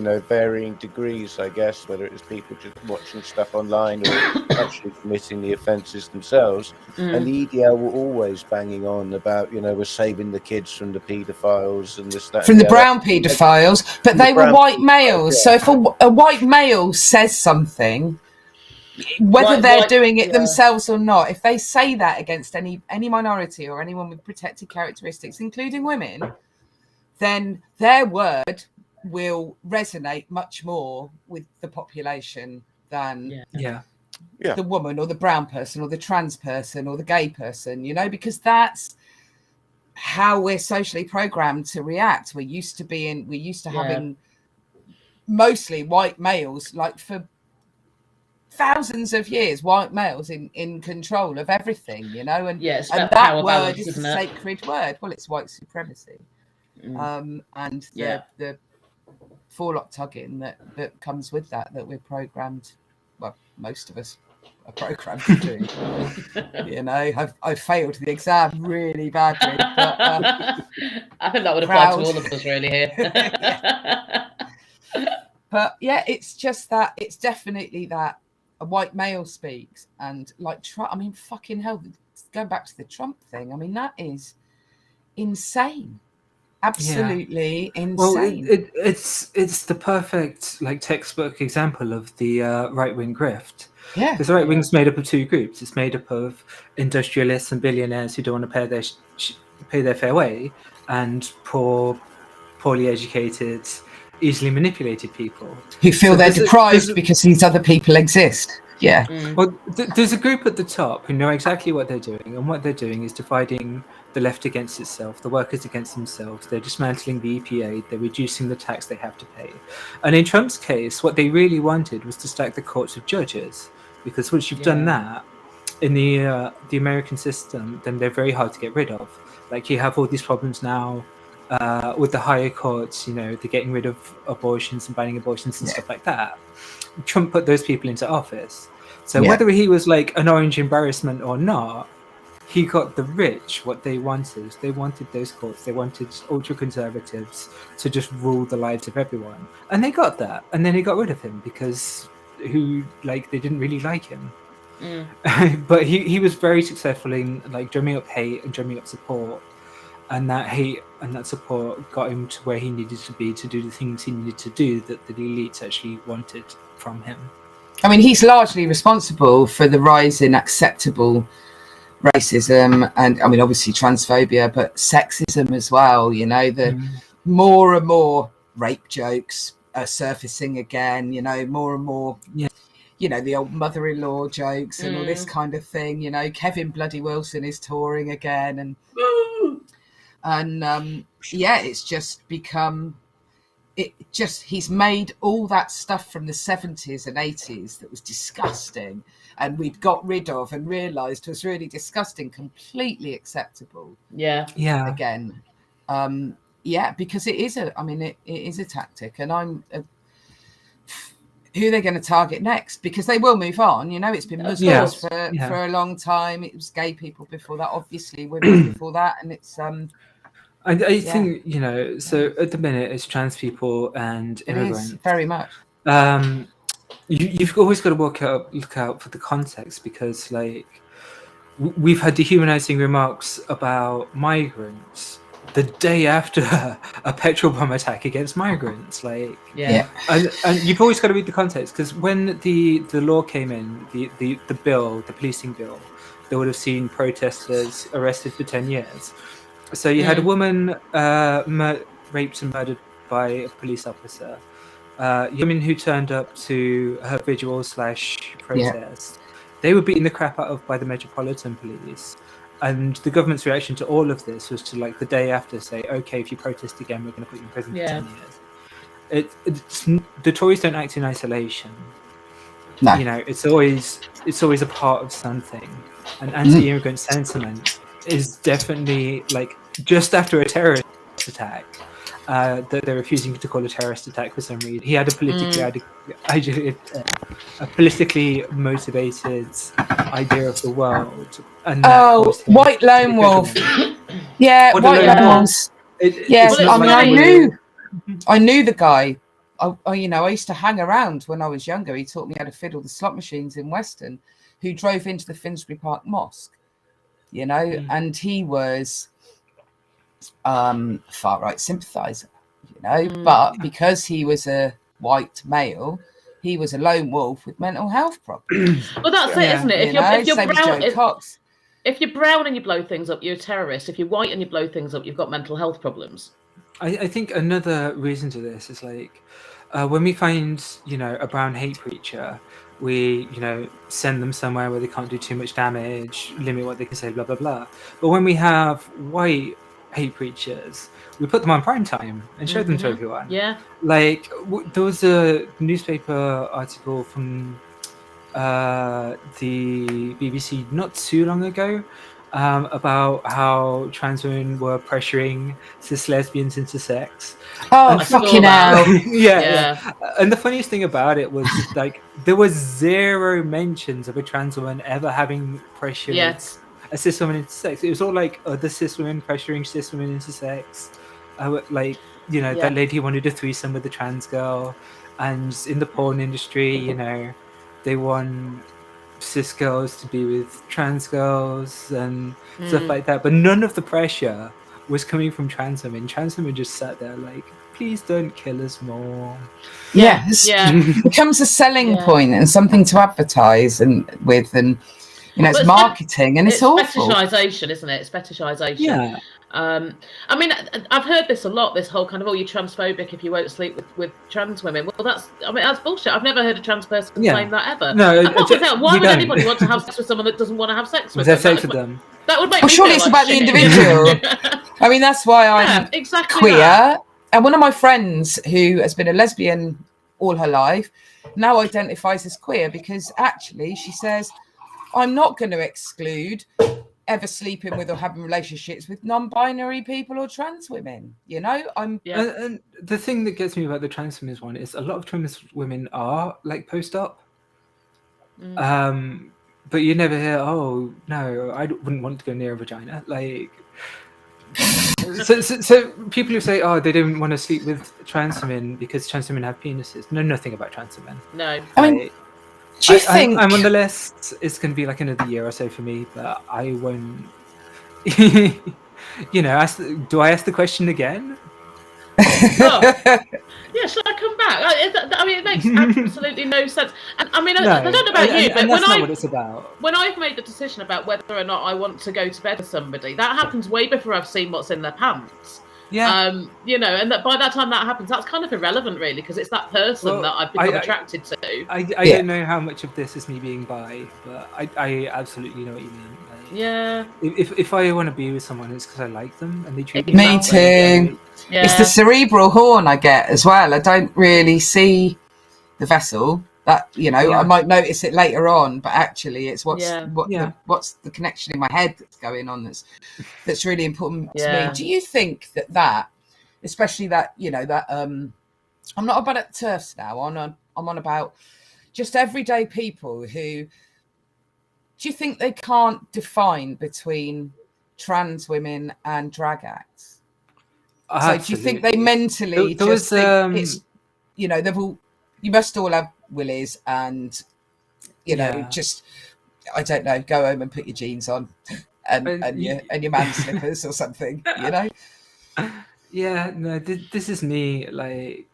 of varying degrees, I guess, whether it was people just watching stuff online or actually committing the offences themselves. And the EDL were always banging on about, we're saving the kids from the paedophiles and this, that, from the brown paedophiles, but they were white males. So if a white male says something, whether they're doing it themselves or not, if they say that against any minority or anyone with protected characteristics, including women, then their word will resonate much more with the population than the woman or the brown person or the trans person or the gay person, because that's how we're socially programmed to react. We're used to having mostly white males, like for thousands of years, white males in control of everything, and that word is a sacred word. Well, it's white supremacy, and the forelock tugging that comes with that we're programmed. Well, most of us are programmed to do. I failed the exam really badly, but I think that would apply to all of us really here. But it's just that it's definitely that. A white male speaks, and like Trump, I mean, fucking hell, going back to the Trump thing, I mean, that is insane. Absolutely insane. Well, it's the perfect like textbook example of the right-wing grift. Yeah, because the right wing's made up of 2 groups. It's made up of industrialists and billionaires who don't want to pay their fair way, and poorly educated, easily manipulated people who feel they're deprived because these other people exist. Yeah. Well, there's a group at the top who know exactly what they're doing, and what they're doing is dividing the left against itself, the workers against themselves. They're dismantling the EPA. They're reducing the tax they have to pay. And in Trump's case, what they really wanted was to stack the courts with judges, because once you've done that in the American system, then they're very hard to get rid of. Like, you have all these problems now. With the higher courts, they're getting rid of abortions and banning abortions and stuff like that. Trump put those people into office. So whether he was like an orange embarrassment or not, he got the rich what they wanted. They wanted those courts. They wanted ultra-conservatives to just rule the lives of everyone. And they got that. And then he got rid of him because they didn't really like him. But he was very successful in like drumming up hate and drumming up support. And that hate and that support got him to where he needed to be to do the things he needed to do that the elites actually wanted from him. I mean, he's largely responsible for the rise in acceptable racism and, I mean, obviously transphobia, but sexism as well. The more and more rape jokes are surfacing again, more and more, the old mother-in-law jokes and all this kind of thing. Kevin Bloody Wilson is touring again and it's just become he's made all that stuff from the 70s and 80s that was disgusting and we'd got rid of and realized was really disgusting completely acceptable again because it is it is a tactic, and who they're going to target next, because they will move on. It's been Muslims for a long time. It was gay people before that, obviously women before that, and it's I think so at the minute it's trans people and immigrants. It is, very much. You've always got to look out for the context, because like we've had dehumanizing remarks about migrants the day after a petrol bomb attack against migrants. Like, Yeah. and you've always got to read the context, because when the law came in, the bill, the policing bill, they would have seen protesters arrested for 10 years. So you had a woman raped and murdered by a police officer. Women who turned up to her vigil / protest, they were beaten the crap out of by the Metropolitan Police. And the government's reaction to all of this was to, like, the day after say, okay, if you protest again, we're going to put you in prison for 10 years. It's the Tories don't act in isolation. No. You know, it's always a part of something. And anti-immigrant sentiment is definitely, like, just after a terrorist attack, that they're refusing to call a terrorist attack for some reason. He had a politically motivated idea of the world. And white lone wolf. Yeah, white lone wolves. I knew the guy. I used to hang around when I was younger. He taught me how to fiddle the slot machines in Weston, who drove into the Finsbury Park Mosque, you know, and he was far right sympathizer, you know, but because he was a white male, he was a lone wolf with mental health problems. Well, that's it, isn't it? If you're brown and you blow things up, you're a terrorist. If you're white and you blow things up, you've got mental health problems. I think another reason to this is, like, when we find, you know, a brown hate preacher, we, you know, send them somewhere where they can't do too much damage, limit what they can say, blah, blah, blah. But when we have white hate preachers, we put them on prime time and show them to everyone. Yeah. Like, there was a newspaper article from the BBC not too long ago about how trans women were pressuring cis lesbians into sex. Oh, fucking hell. Yeah. And the funniest thing about it was, like, there was zero mentions of a trans woman ever having pressured a cis woman into sex. It was all like other cis women pressuring cis women into sex. Like, you know, that lady wanted a threesome with a trans girl. And in the porn industry, you know, they want cis girls to be with trans girls and stuff like that. But none of the pressure was coming from trans women. Trans women just sat there like, please don't kill us more. It becomes a selling point and something to advertise and you know, it's marketing, and it's awful. It's fetishization, isn't it? It's fetishization. Yeah. I mean, I've heard this a lot, this whole kind of, you're transphobic if you won't sleep with trans women. Well, that's bullshit. I've never heard a trans person claim that ever. No, why would anybody want to have sex with someone that doesn't want to have sex with them? That would make me surely feel it's like about the individual. I mean, that's why I'm queer. That. And one of my friends who has been a lesbian all her life now identifies as queer, because actually she says, I'm not going to exclude ever sleeping with or having relationships with non-binary people or trans women. You know, and the thing that gets me about the trans women's one is a lot of trans women are like post-op. But you never hear, oh no, I wouldn't want to go near a vagina. Like, so people who say, oh, they don't want to sleep with trans women because trans women have penises, know nothing about trans women. No. I mean, do you think I'm on the list? It's going to be like another year or so for me, but I won't. You know, do I ask the question again? Yeah, should I come back? I mean, it makes absolutely no sense. And I mean, I don't know about you, but that's not what it's about. When I've made the decision about whether or not I want to go to bed with somebody, that happens way before I've seen what's in their pants. Yeah. You know, and that by that time that happens, that's kind of irrelevant, really, because it's that person that I've become attracted to. I don't know how much of this is me being bi, but I absolutely know what you mean. Like, if I want to be with someone, it's because I like them and they treat me. Me too. Yeah. It's the cerebral horn I get as well. I don't really see the vessel. That, you know, I might notice it later on, but actually it's what's the connection in my head that's going on that's really important to me. Do you think that especially that, you know, that I'm not about at TERFs now, I'm on about just everyday people who, do you think they can't define between trans women and drag acts? So do you think they mentally think it's, you know, you must all have willies and, you know, just, I don't know, go home and put your jeans on and your man slippers or something, you know? Yeah, no, this is me. Like,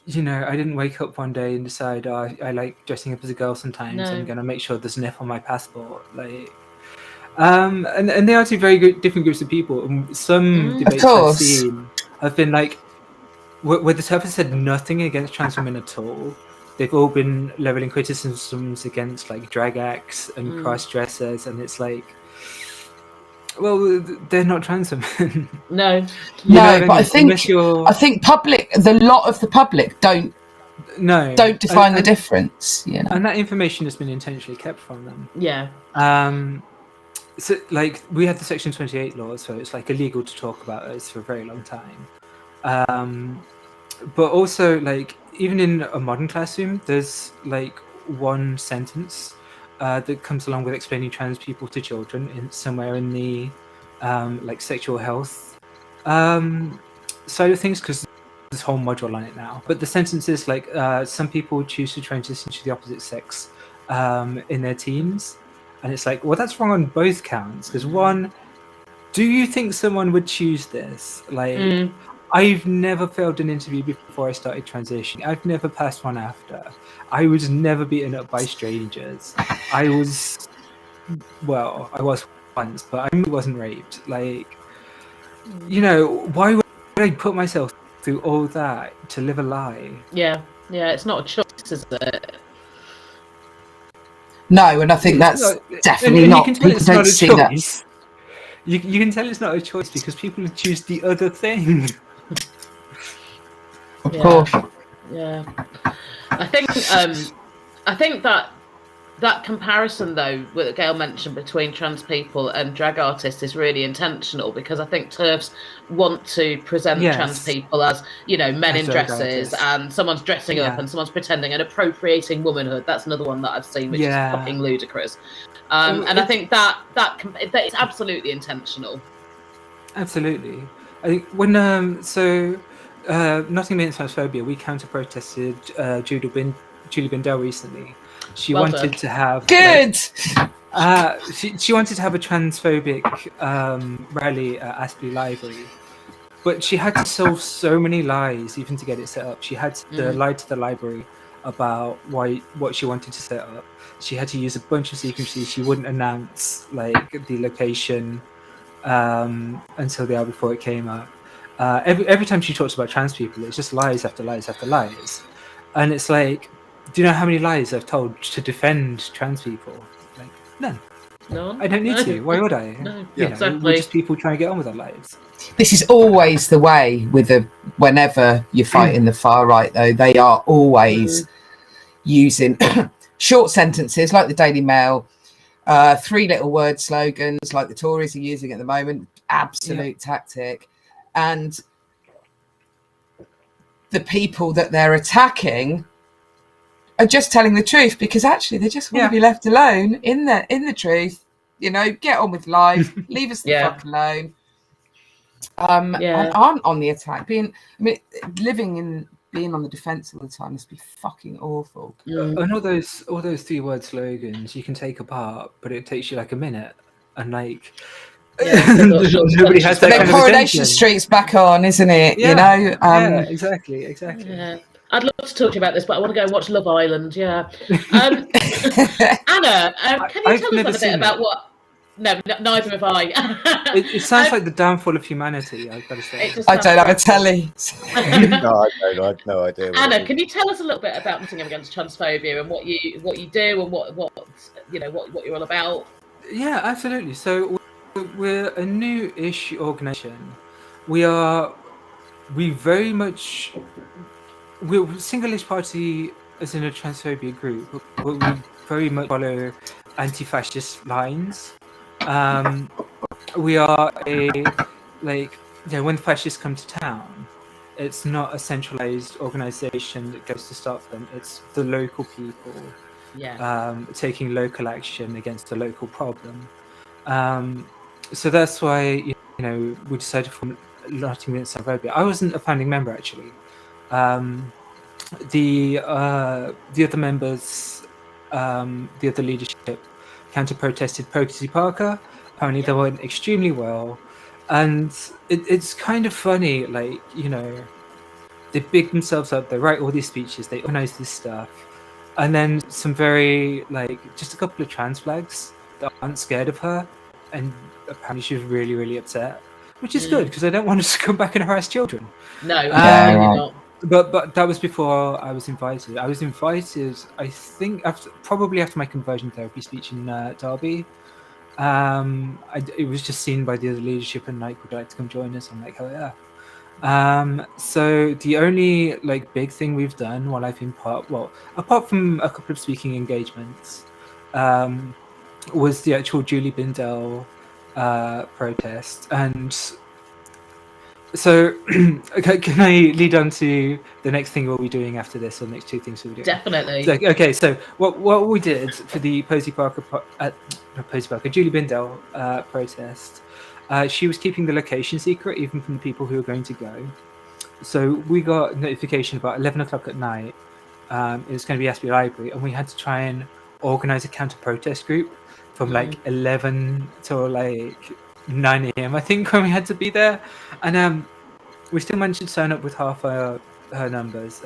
you know, I didn't wake up one day and decide, oh, I like dressing up as a girl sometimes. No. I'm gonna make sure there's an F on my passport. Like, and they are two very different groups of people. And some debates I've seen have been like, where the TERF has said nothing against trans women at all. They've all been leveling criticisms against like drag acts and cross-dressers, and it's like, well, they're not trans women. No, but I think the lot of the public don't define the difference, you know. And that information has been intentionally kept from them. Yeah. So like we had the Section 28 laws, so it's like illegal to talk about us for a very long time. But also, like, even in a modern classroom, there's like one sentence that comes along with explaining trans people to children somewhere in the like sexual health side of things, because this whole module on it now. But the sentence is like, some people choose to transition to the opposite sex in their teens, and it's like, well, that's wrong on both counts. Because one, do you think someone would choose this? Like, I've never failed an interview before I started transitioning. I've never passed one after. I was never beaten up by strangers. I was once, but I wasn't raped. Like, you know, why would I put myself through all that to live a lie? Yeah, it's not a choice, is it? No, and I think that's definitely not. People don't see that. You can tell it's not a choice because people choose the other thing. Of course. Yeah. I think that comparison, though, that Gail mentioned between trans people and drag artists is really intentional, because I think TERFs want to present trans people as, you know, men in dresses, and someone's dressing up and someone's pretending and appropriating womanhood. That's another one that I've seen, which is fucking ludicrous. And I think that is absolutely intentional. Absolutely. I think when Nothing Against Transphobia, we counter-protested Julie Bindel recently. She wanted to have she wanted to have a transphobic rally at Astley Library, but she had to solve so many lies even to get it set up. She had to lie to the library about what she wanted to set up. She had to use a bunch of secrecy. She wouldn't announce like the location until the hour before it came up. Every time she talks about trans people, it's just lies after lies after lies, and it's like, do you know how many lies I've told to defend trans people? Like, none. No, I don't need to. Why would I? No, exactly. We're just people trying to get on with their lives. This is always the way with whenever you're fighting the far right, though. They are always using short sentences like the Daily Mail, 3 little word slogans like the Tories are using at the moment. Absolute tactic. And the people that they're attacking are just telling the truth, because actually they just want to be left alone in the truth. You know, get on with life, leave us the fuck alone. And aren't on the attack. Being on the defense all the time must be fucking awful. And all those 3-word slogans you can take apart, but it takes you like a minute, and like nobody has that kind of Coronation Street's back on, isn't it? You know. Exactly. Yeah. I'd love to talk to you about this, but I want to go and watch Love Island. Yeah. Anna, can you tell us a bit about what? No, neither have I. It sounds like the downfall of humanity, I've got to say. I don't have a telly. No, I don't. I've no idea. Anna, can you tell us a little bit about Nothing Against Transphobia and what you do and what you're all about? Yeah, absolutely. So we're a new-ish organisation. We're single-ish party as in a transphobia group, but we very much follow anti-fascist lines. We are when fascists come to town, it's not a centralized organization that goes to stop them. It's the local people taking local action against a local problem. So that's why we decided to form Nothing Against Transphobia. I wasn't a founding member actually. The other members, the other leadership, counter-protested Protesty Parker. Apparently they went extremely well. And it's kind of funny, like, you know, they big themselves up, they write all these speeches, they organize this stuff, and then some very, like, just a couple of trans flags that aren't scared of her, and apparently she was really, really upset, which is good because I don't want us to come back and harass children. No, absolutely right. not. But that was before I was invited. I was invited, I think, probably after my conversion therapy speech in Derby. It was just seen by the other leadership and like, would you like to come join us? I'm like, hell yeah. So the only like big thing we've done while I've been apart from a couple of speaking engagements, was the actual Julie Bindel protest. And so can I lead on to the next thing we'll be doing after this, or the next two things we'll be doing? Definitely. So, okay, so what we did for the Julie Bindel protest, she was keeping the location secret even from the people who were going to go. So we got notification about 11 o'clock at night. It was going to be Ashby Library, and we had to try and organize a counter-protest group from like 11 till like 9 a.m. I think, when we had to be there. And we still managed to sign up with half her numbers.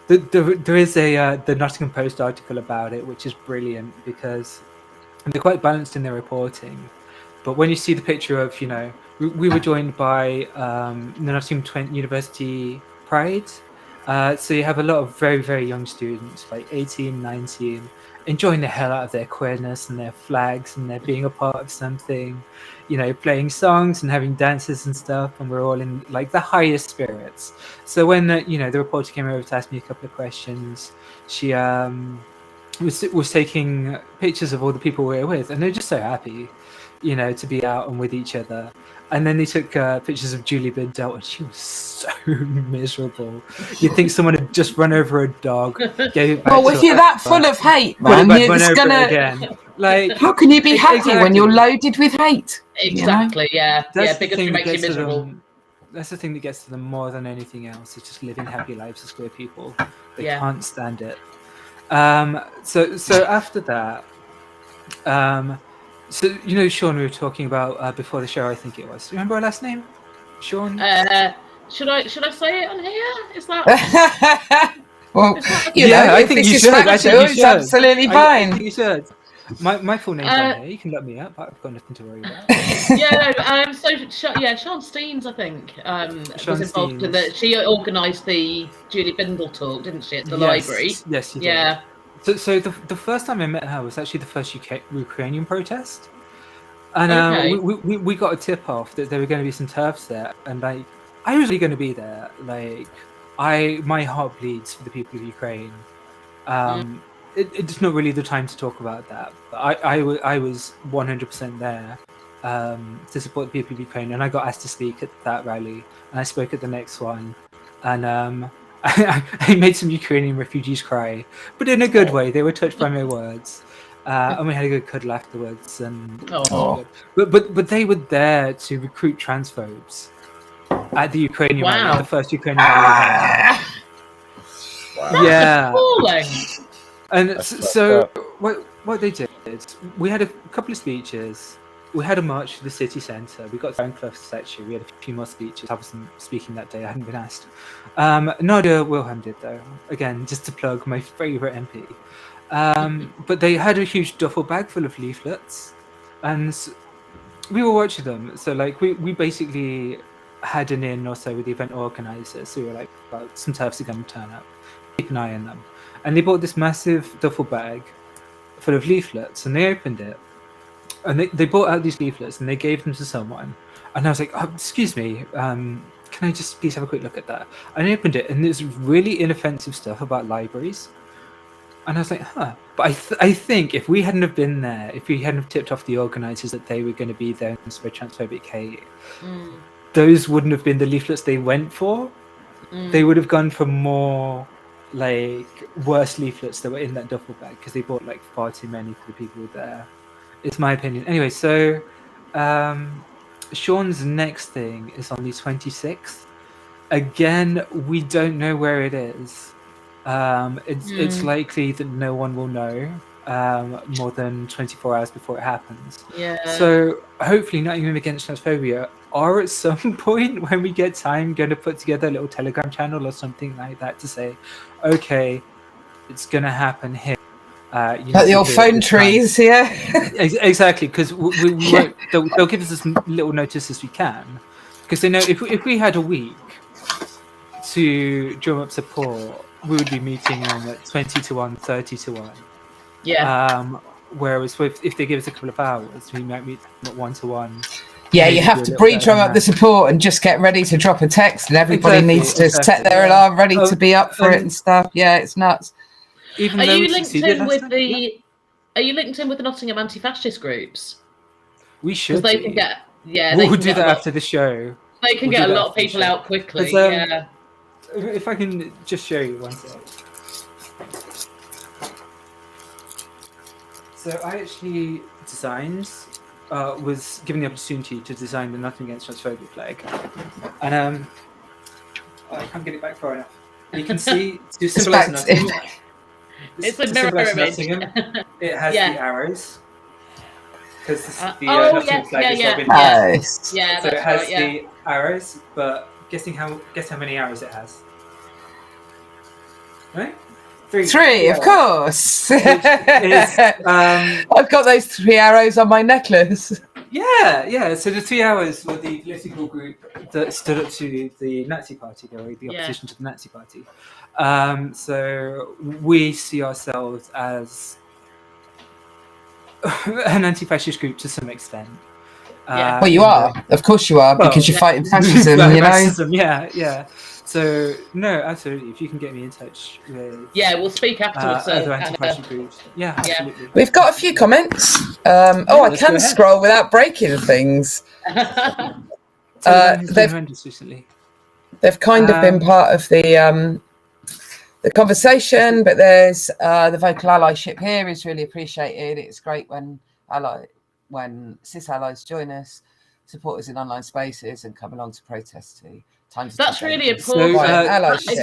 There is the Nottingham Post article about it, which is brilliant because they're quite balanced in their reporting. But when you see the picture of, you know, we were joined by the Nottingham University Pride. So you have a lot of very, very young students, like 18, 19, enjoying the hell out of their queerness and their flags and their being a part of something, you know, playing songs and having dances and stuff. And we're all in like the highest spirits. So when, you know, the reporter came over to ask me a couple of questions, she was taking pictures of all the people we were with, and they're just so happy, you know, to be out and with each other. And then they took pictures of Julie Bindel, and she was so miserable. You'd think someone had just run over a dog, gave it back. Well, if you're that full of hate, man, you're just gonna. Again. Like, how can you be happy when you're loaded with hate? Exactly. You know? Yeah. That's Bigotry makes you miserable. That's the thing that gets to them more than anything else. Is just living happy lives as queer people. They can't stand it. So after that, so you know, Sean, we were talking about before the show. I think it was. Do you remember her last name, Sean? Should I say it on here? Is that? Well, you know, I think you should. It's absolutely fine. I think you should. My full name's on here. You can look me up. I've got nothing to worry about. Sean Steens, I think, was involved in that. She organised the Julie Bindel talk, didn't she, at the library? Yes, she did. So the first time I met her was actually the first Ukrainian protest, and we got a tip off that there were going to be some TERFs there, and like I was really going to be there. Like my heart bleeds for the people of Ukraine. It's not really the time to talk about that, but I was 100% there to support the people of Ukraine, and I got asked to speak at that rally, and I spoke at the next one, and I made some Ukrainian refugees cry, but in a good way. They were touched by my words, and we had a good cuddle afterwards. And but they were there to recruit transphobes at the Ukrainian rally, the first Ukrainian rally. Yeah. And so what they did is we had a couple of speeches. We had a march to the city centre. We got the Clough statue. We had a few more speeches. I wasn't speaking that day. I hadn't been asked. Nadia Wilhelm did, though. Again, just to plug my favourite MP. But they had a huge duffel bag full of leaflets, and we were watching them. So, like, we basically had an in or so with the event organisers. So we were like, well, some TERFs are going to turn up. Keep an eye on them. And they bought this massive duffel bag full of leaflets, and they opened it. And they brought out these leaflets and they gave them to someone. And I was like, oh, excuse me, can I just please have a quick look at that? And I opened it, and there's really inoffensive stuff about libraries. And I was like, huh. But I think if we hadn't have been there, if we hadn't have tipped off the organisers that they were going to be there and spread transphobic hate, those wouldn't have been the leaflets they went for. They would have gone for more, like, worse leaflets that were in that duffel bag, because they bought, like, far too many for the people there. It's my opinion. Anyway, so Sean's next thing is on the 26th. Again, we don't know where it is. It's likely that no one will know. more than 24 hours before it happens. Yeah. So hopefully Nottingham Against Transphobia are at some point when we get time going to put together a little Telegram channel or something like that to say, okay, it's going to happen here. You Like the old phone trees, yeah. Exactly, because we won't. They'll give us as little notice as we can, because they know if we had a week to drum up support, we would be meeting them at 20 to 1, 30 to 1. Yeah. Whereas if they give us a couple of hours, we might meet them at 1 to 1. Yeah, you have to pre-drum up the support and just get ready to drop a text, and everybody needs to set their alarm ready to be up for it and stuff. Yeah, it's nuts. Even Are you linked in with the? Are you linked in with the Nottingham anti-fascist groups? We should. They can get. Yeah, we'll do that after the show. They can get a lot of people out quickly. Yeah. If I can just show you one sec. So I actually was given the opportunity to design the Nottingham Against Transphobia flag, and I can't get it back far enough. You can see to symbolise Nottingham. It's a mirror image. It has the arrows. Because the Nottingham flag is Robin. Nice. Yeah, so it has the arrows, but guess how many arrows it has? Right? Three, of course. Is, I've got those 3 arrows on my necklace. Yeah. So the 3 arrows were the political group that stood up to the Nazi Party, the opposition to the Nazi Party. So we see ourselves as an anti-fascist group to some extent. Well, you are. Of course you are, because you're fighting fascism, you know? Fascism, yeah. So, no, absolutely. If you can get me in touch with... Yeah, we'll speak afterwards. Other anti-fascist groups. Yeah, absolutely. We've got a few comments. I can scroll without breaking things. They've kind of been part of the conversation, but there's the vocal allyship here is really appreciated. It's great when cis allies join us, support us in online spaces, and come along to protest too. That's really important.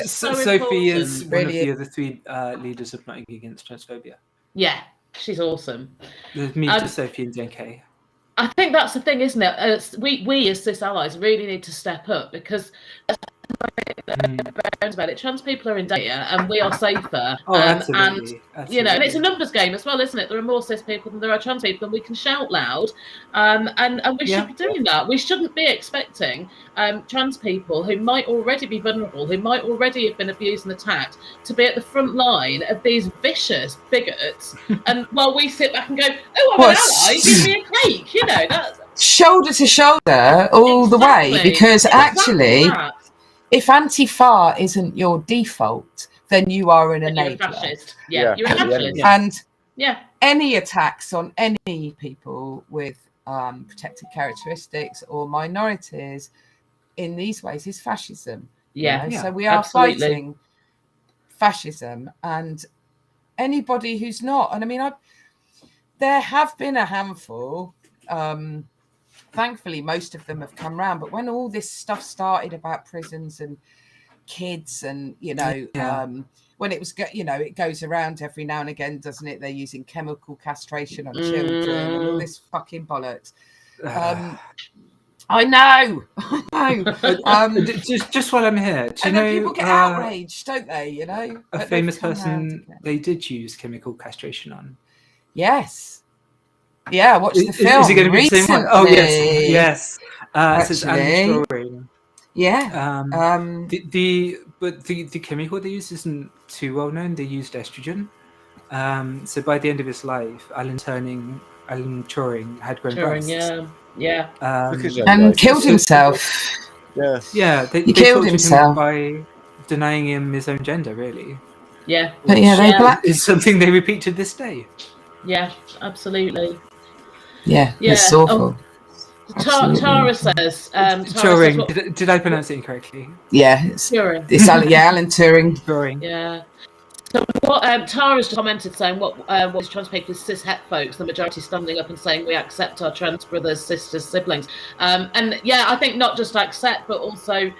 Sophie is one of the other 3 leaders of Nottingham Against Transphobia. Yeah, she's awesome. There's me, Sophie, and DNK. I think that's the thing, isn't it? We as cis allies really need to step up, because about it. Trans people are in danger, and we are safer. Absolutely. You know, and it's a numbers game as well, isn't it? There are more cis people than there are trans people, and we can shout loud. And we should be doing that. We shouldn't be expecting trans people who might already be vulnerable, who might already have been abused and attacked, to be at the front line of these vicious bigots. And while we sit back and go, "Oh, I'm an ally, give me a cake," you know, that's shoulder to shoulder all the way. Because actually, if Antifa isn't your default, then you are an enabler. You're a fascist. Yeah, you're a fascist. And any attacks on any people with protected characteristics or minorities in these ways is fascism. Yeah. So we are fighting fascism, and anybody who's not. And I mean, there have been a handful. Thankfully, most of them have come round. But when all this stuff started about prisons and kids, and when it was, it goes around every now and again, doesn't it? They're using chemical castration on children and all this fucking bollocks. I know. Just while I'm here, do you know people get outraged, don't they? You know, a famous person they did use chemical castration on. Yes. Yeah, watch the film. Is it going to be the same one? Oh yes. This is Anna Ington. Yeah. The chemical they used isn't too well known. They used estrogen. So by the end of his life, Alan Turing had grown breasts. Yeah. And killed himself. Yeah. They killed himself by denying him his own gender. Really. Yeah. But is something they repeat to this day. Yeah, absolutely. Yeah, it's awful. Tara says... Turing. Did I pronounce it incorrectly? Yeah. It's Alan Turing. Turing. Yeah. So what Tara's commented saying, what is trans people, cis het folks, the majority standing up and saying we accept our trans brothers, sisters, siblings. And yeah, I think not just accept, but also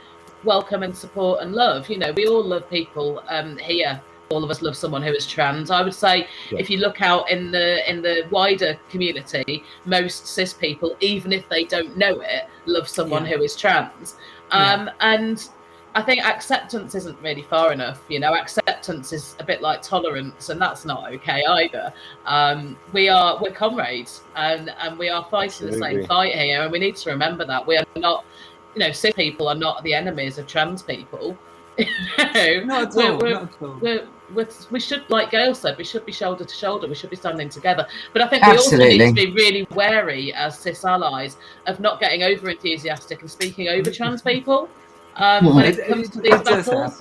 welcome and support and love. You know, we all love people here all of us love someone who is trans. I would say if you look out in the wider community, most cis people, even if they don't know it, love someone who is trans. And I think acceptance isn't really far enough. Acceptance is a bit like tolerance, and that's not okay either. We're comrades, and we are fighting the same fight here, and we need to remember that we are not, cis people are not the enemies of trans people. Not at all. We should, like Gail said, we should be shoulder to shoulder. We should be standing together. But I think Absolutely. we also need to be really wary as cis allies of not getting over enthusiastic and speaking over trans people. When it comes to these battles.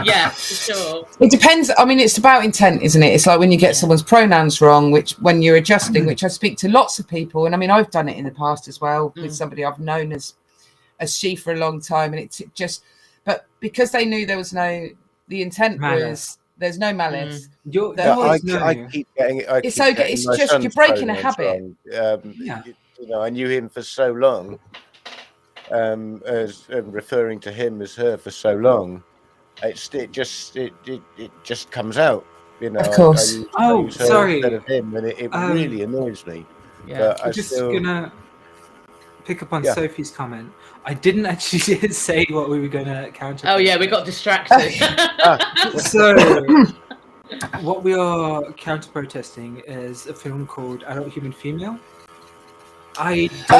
Yeah, for sure. It depends. I mean, it's about intent, isn't it? It's like when you get someone's pronouns wrong, when you're adjusting, which I speak to lots of people, and I mean, I've done it in the past as well with somebody I've known as she for a long time, and it's just, but because they knew there was the intent was there's no malice. I keep getting it. It's just you're breaking a habit. I knew him for so long. As referring to him as her for so long, it just comes out, Of course. I use her sorry. instead of him, and it really annoys me. Yeah. But I'm just gonna pick up on Sophie's comment. I didn't actually say what we were gonna counter. Oh yeah, we got distracted. So what we are counter protesting is a film called Adult Human Female. I don't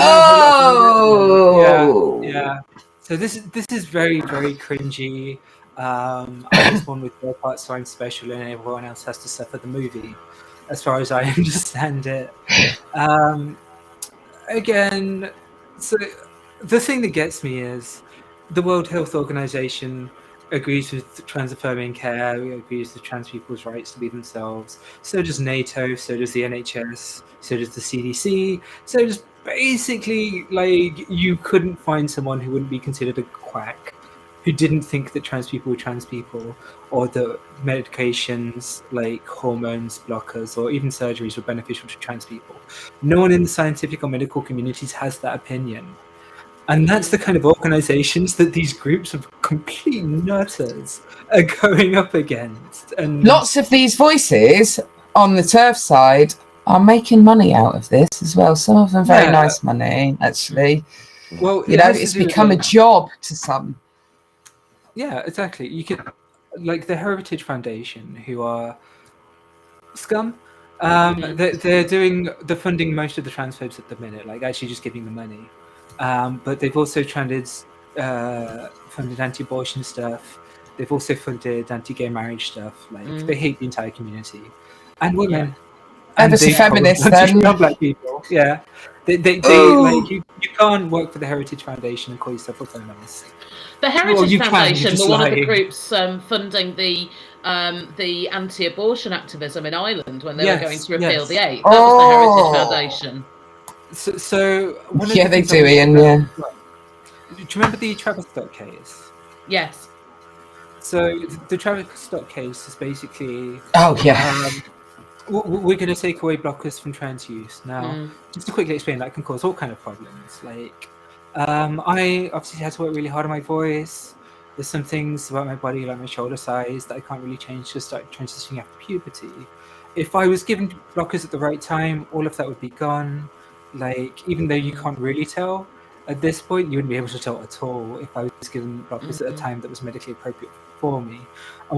know. Yeah. So this is very, very cringy. I was born with both parts, so I'm special, and everyone else has to suffer the movie, as far as I understand it. Again, so the thing that gets me is the World Health Organization agrees with transaffirming care, agrees with trans people's rights to be themselves. So does NATO, so does the NHS, so does the CDC. So just basically, like, you couldn't find someone who wouldn't be considered a quack, who didn't think that trans people were trans people, or that medications like hormones, blockers, or even surgeries were beneficial to trans people. No one in the scientific or medical communities has that opinion. And that's the kind of organizations that these groups of complete nutters are going up against. And lots of these voices on the TERF side are making money out of this as well. Some of them very nice money, actually. Well, it's become a job to some. Yeah, exactly. You could, like the Heritage Foundation, who are scum. They're funding most of the transphobes at the minute, like actually just giving them money. But they've also funded anti-abortion stuff. They've also funded anti-gay marriage stuff. Like they hate the entire community and women. And they're feminists then. Black people. Yeah, they like you can't work for the Heritage Foundation and call yourself a feminist. The Heritage Foundation were one of the groups funding the anti-abortion activism in Ireland when they were going to repeal the 8. That was the Heritage Foundation. So one of they do, Ian. Do you remember the Travis Scott case? Yes. So the Travis Scott case is basically we're going to take away blockers from trans use. Now, just to quickly explain, that can cause all kind of problems. Like, I obviously had to work really hard on my voice. There's some things about my body, like my shoulder size, that I can't really change to start transitioning after puberty. If I was given blockers at the right time, all of that would be gone. Like, even though you can't really tell, at this point, you wouldn't be able to tell at all if I was given blockers at a time that was medically appropriate for me.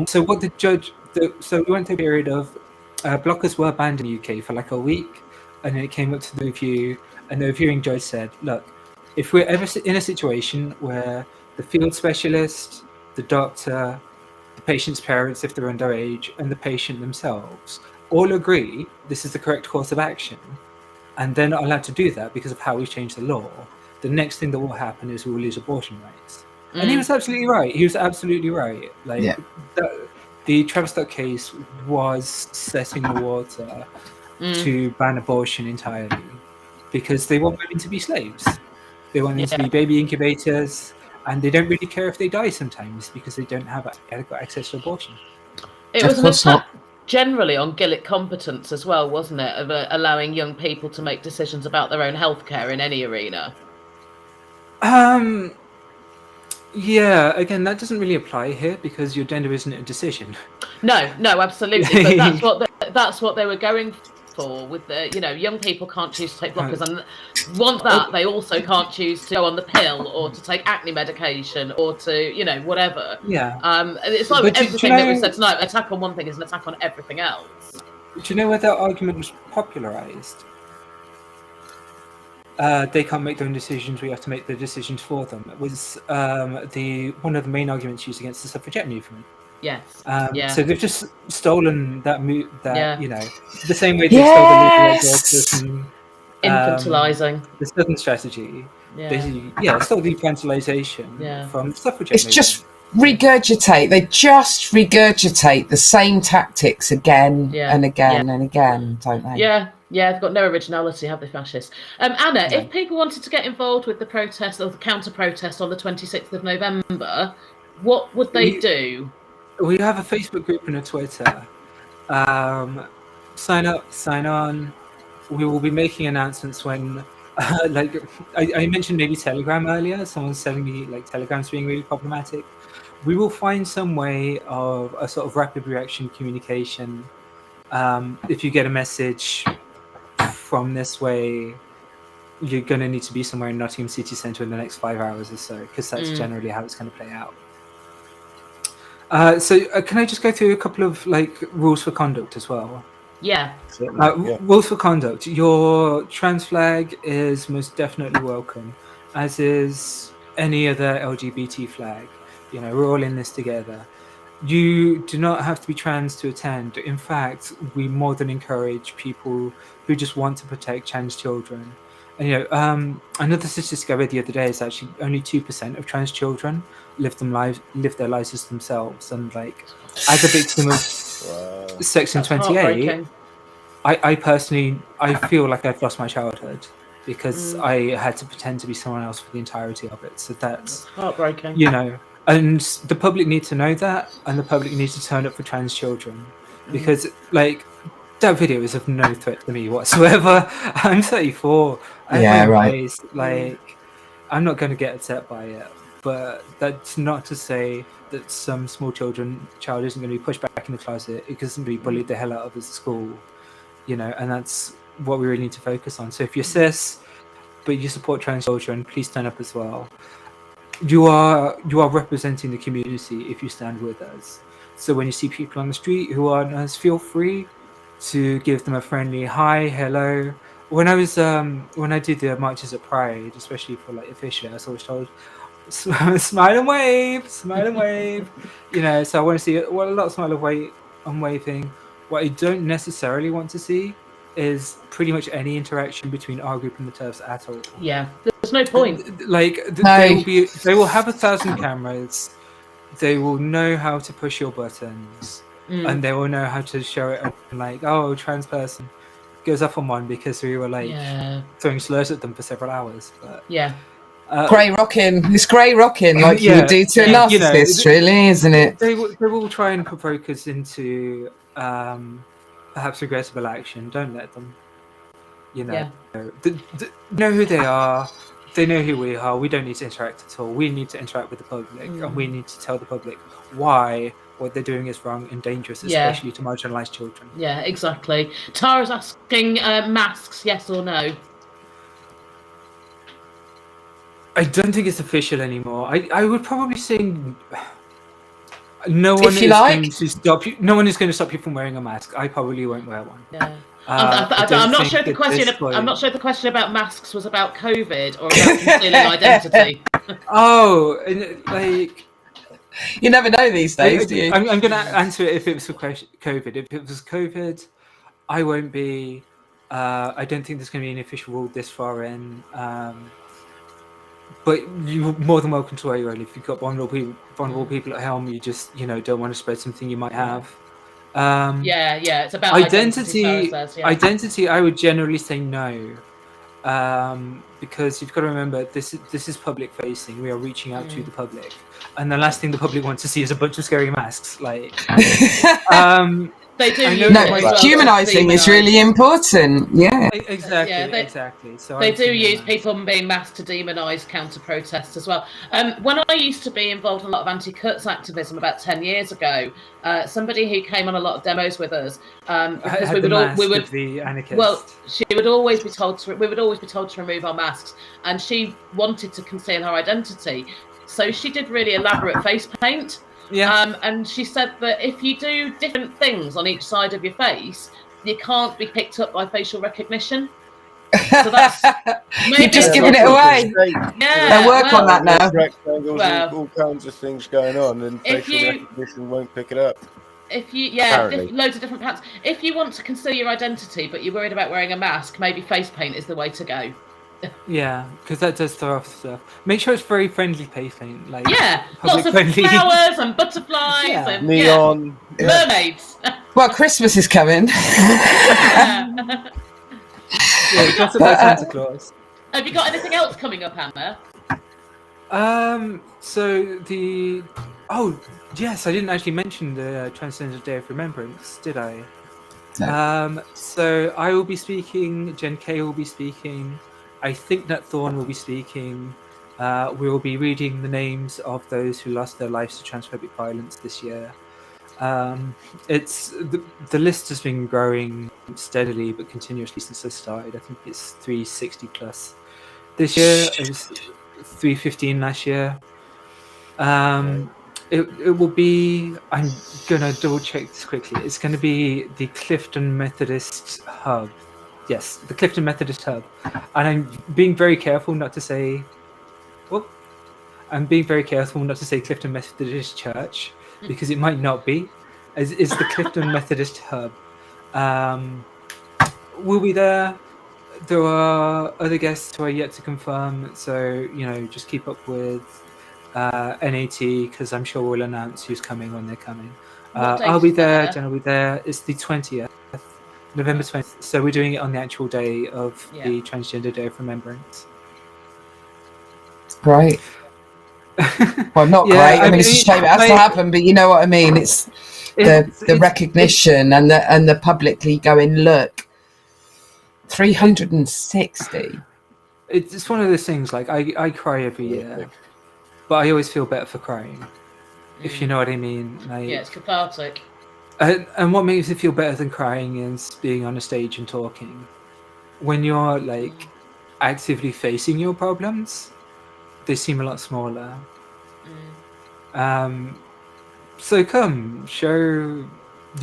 So what the judge, so we went through a period of blockers were banned in the UK for like a week, and then it came up to the review, and the reviewing judge said, look, if we're ever in a situation where the field specialist, the doctor, the patient's parents, if they're underage, and the patient themselves all agree this is the correct course of action, and they're not allowed to do that because of how we've changed the law, the next thing that will happen is we will lose abortion rights. And he was absolutely right. He was absolutely right. Like, the Travis Scott case was setting the water to ban abortion entirely because they want women to be slaves. They want them to be baby incubators, and they don't really care if they die sometimes because they don't have adequate access to abortion. It was an attack generally on Gillick competence as well, wasn't it, of allowing young people to make decisions about their own healthcare in any arena? Yeah, again, that doesn't really apply here because your gender isn't a decision. No, absolutely. But that's what they were going for with the, young people can't choose to take blockers, and once that they also can't choose to go on the pill or to take acne medication or to, whatever. Yeah. It's like But everything that we said tonight. Attack on one thing is an attack on everything else. Do you know where that argument was popularized? They can't make their own decisions. We have to make the decisions for them. It was one of the main arguments used against the suffragette movement. Yes. So they've just stolen that the same way they Yes! stole the infantilizing the Southern strategy. They stole the infantilization from suffragette. It's just regurgitate. They just regurgitate the same tactics again and again and again, don't they? Yeah, they've got no originality, have they, fascists? Anna, if people wanted to get involved with the protest or the counter-protest on the 26th of November, what would they do? We have a Facebook group and a Twitter. Sign up, sign on. We will be making announcements when, I mentioned maybe Telegram earlier. Someone's telling me Telegram's being really problematic. We will find some way of a sort of rapid reaction communication. If you get a message from this way, you're going to need to be somewhere in Nottingham City Centre in the next 5 hours or so, because that's generally how it's going to play out. So can I just go through a couple of rules for conduct as well? Yeah. Rules for conduct. Your trans flag is most definitely welcome, as is any other LGBT flag. We're all in this together. You do not have to be trans to attend. In fact, we more than encourage people who just want to protect trans children. And another statistic I read the other day is actually only 2% of trans children live their lives as themselves. And as a victim of Section 28, I personally feel like I've lost my childhood because I had to pretend to be someone else for the entirety of it. So that's heartbreaking. And the public need to know that, and the public needs to turn up for trans children, because that video is of no threat to me whatsoever. I'm 34. I'm not going to get upset by it, but that's not to say that some small child isn't going to be pushed back in the closet. It doesn't be bullied the hell out of at school, and that's what we really need to focus on. So if you're cis, but you support trans children, please stand up as well. You are representing the community if you stand with us. So when you see people on the street who aren't us, feel free to give them a friendly hi, hello. When I did the marches at Pride, especially for officially, I was always told, smile and wave. So I want to see a lot of smile and waving. What I don't necessarily want to see is pretty much any interaction between our group and the TERFs at all. Yeah, there's no point. They will have 1,000 cameras. They will know how to push your buttons, and they will know how to show it. Trans person goes up on one because we were throwing slurs at them for several hours. But, grey rocking. It's grey rocking, you would do to a narcissist, really, isn't it? They will try and provoke us into perhaps regrettable action. Don't let them. Know who they are. They know who we are. We don't need to interact at all. We need to interact with the public, and we need to tell the public why what they're doing is wrong and dangerous, especially to marginalised children. Yeah, exactly. Tara's asking masks, yes or no? I don't think it's official anymore. I would probably say no one is going to stop you. No one is going to stop you from wearing a mask. I probably won't wear one. Yeah. I'm not sure if the question. I'm not sure if the question about masks was about COVID or about concealing identity. You never know these days, do you? I'm going to answer it if it was for COVID. If it was COVID, I won't be. I don't think there's going to be an official rule this far in. But you're more than welcome to wear your own. If you've got vulnerable people at home, you just don't want to spread something you might have. It's about identity. Identity, I would generally say no, because you've got to remember this is public facing. We are reaching out to the public, and the last thing the public wants to see is a bunch of scary masks. They do I use know it that as well to humanising is demonise. really important. Yeah. Exactly, Yeah, exactly. So They I've do seen use that. people being masked to demonise counter-protests as well. When I used to be involved in a lot of anti-cuts activism about 10 years ago, somebody who came on a lot of demos with us, because I we had the would all, mask of the anarchist. well, we would always be told to remove our masks, and she wanted to conceal her identity. So she did really elaborate face paint. Yeah. And she said that if you do different things on each side of your face, you can't be picked up by facial recognition. So that's You've just maybe given it away. Yeah, They'll work on that now. Rectangles, Well, all kinds of things going on, and if facial you- recognition won't pick it up. if you Apparently. loads of different patterns. If you want to conceal your identity, but you're worried about wearing a mask, maybe face paint is the way to go. Yeah, because that does throw off stuff. Make sure it's very friendly face paint, like Yeah, public lots of friendly. flowers and butterflies Yeah. and Neon. Yeah. mermaids. Well, Christmas is coming. Yeah. Yeah, dress up like Santa Claus. Have you got anything else coming up, Anna? So yes, I didn't actually mention the Transgender Day of Remembrance, did I? No. So I will be speaking. Jen K will be speaking. I think Nat Thorne will be speaking. We will be reading the names of those who lost their lives to transphobic violence this year. It's the list has been growing steadily but continuously since I started. I think it's 360 plus this year. It was 315 last year. It will be. I'm gonna double check this quickly. It's going to be the Clifton Methodist Hub. Yes, the Clifton Methodist Hub, and I'm being very careful not to say. Well, I'm being very careful not to say Clifton Methodist Church because it might not be. It's the Clifton Methodist Hub. We'll be there. There are other guests who are yet to confirm, so just keep up with NAT because I'm sure we'll announce who's coming when they're coming. I'll be there. Jen will be there. It's the 20th, November 20th. So we're doing it on the actual day of the Transgender Day of Remembrance. Great. Well, not great. I mean, it's a shame it has to happen, but you know what I mean. It's the recognition and the publicly going, look, 360. It's one of those things. Like I cry every year, but I always feel better for crying, if you know what I mean. Like, Yeah, it's cathartic. And what makes it feel better than crying is being on a stage and talking. When you're like actively facing your problems, they seem a lot smaller. So come, show you're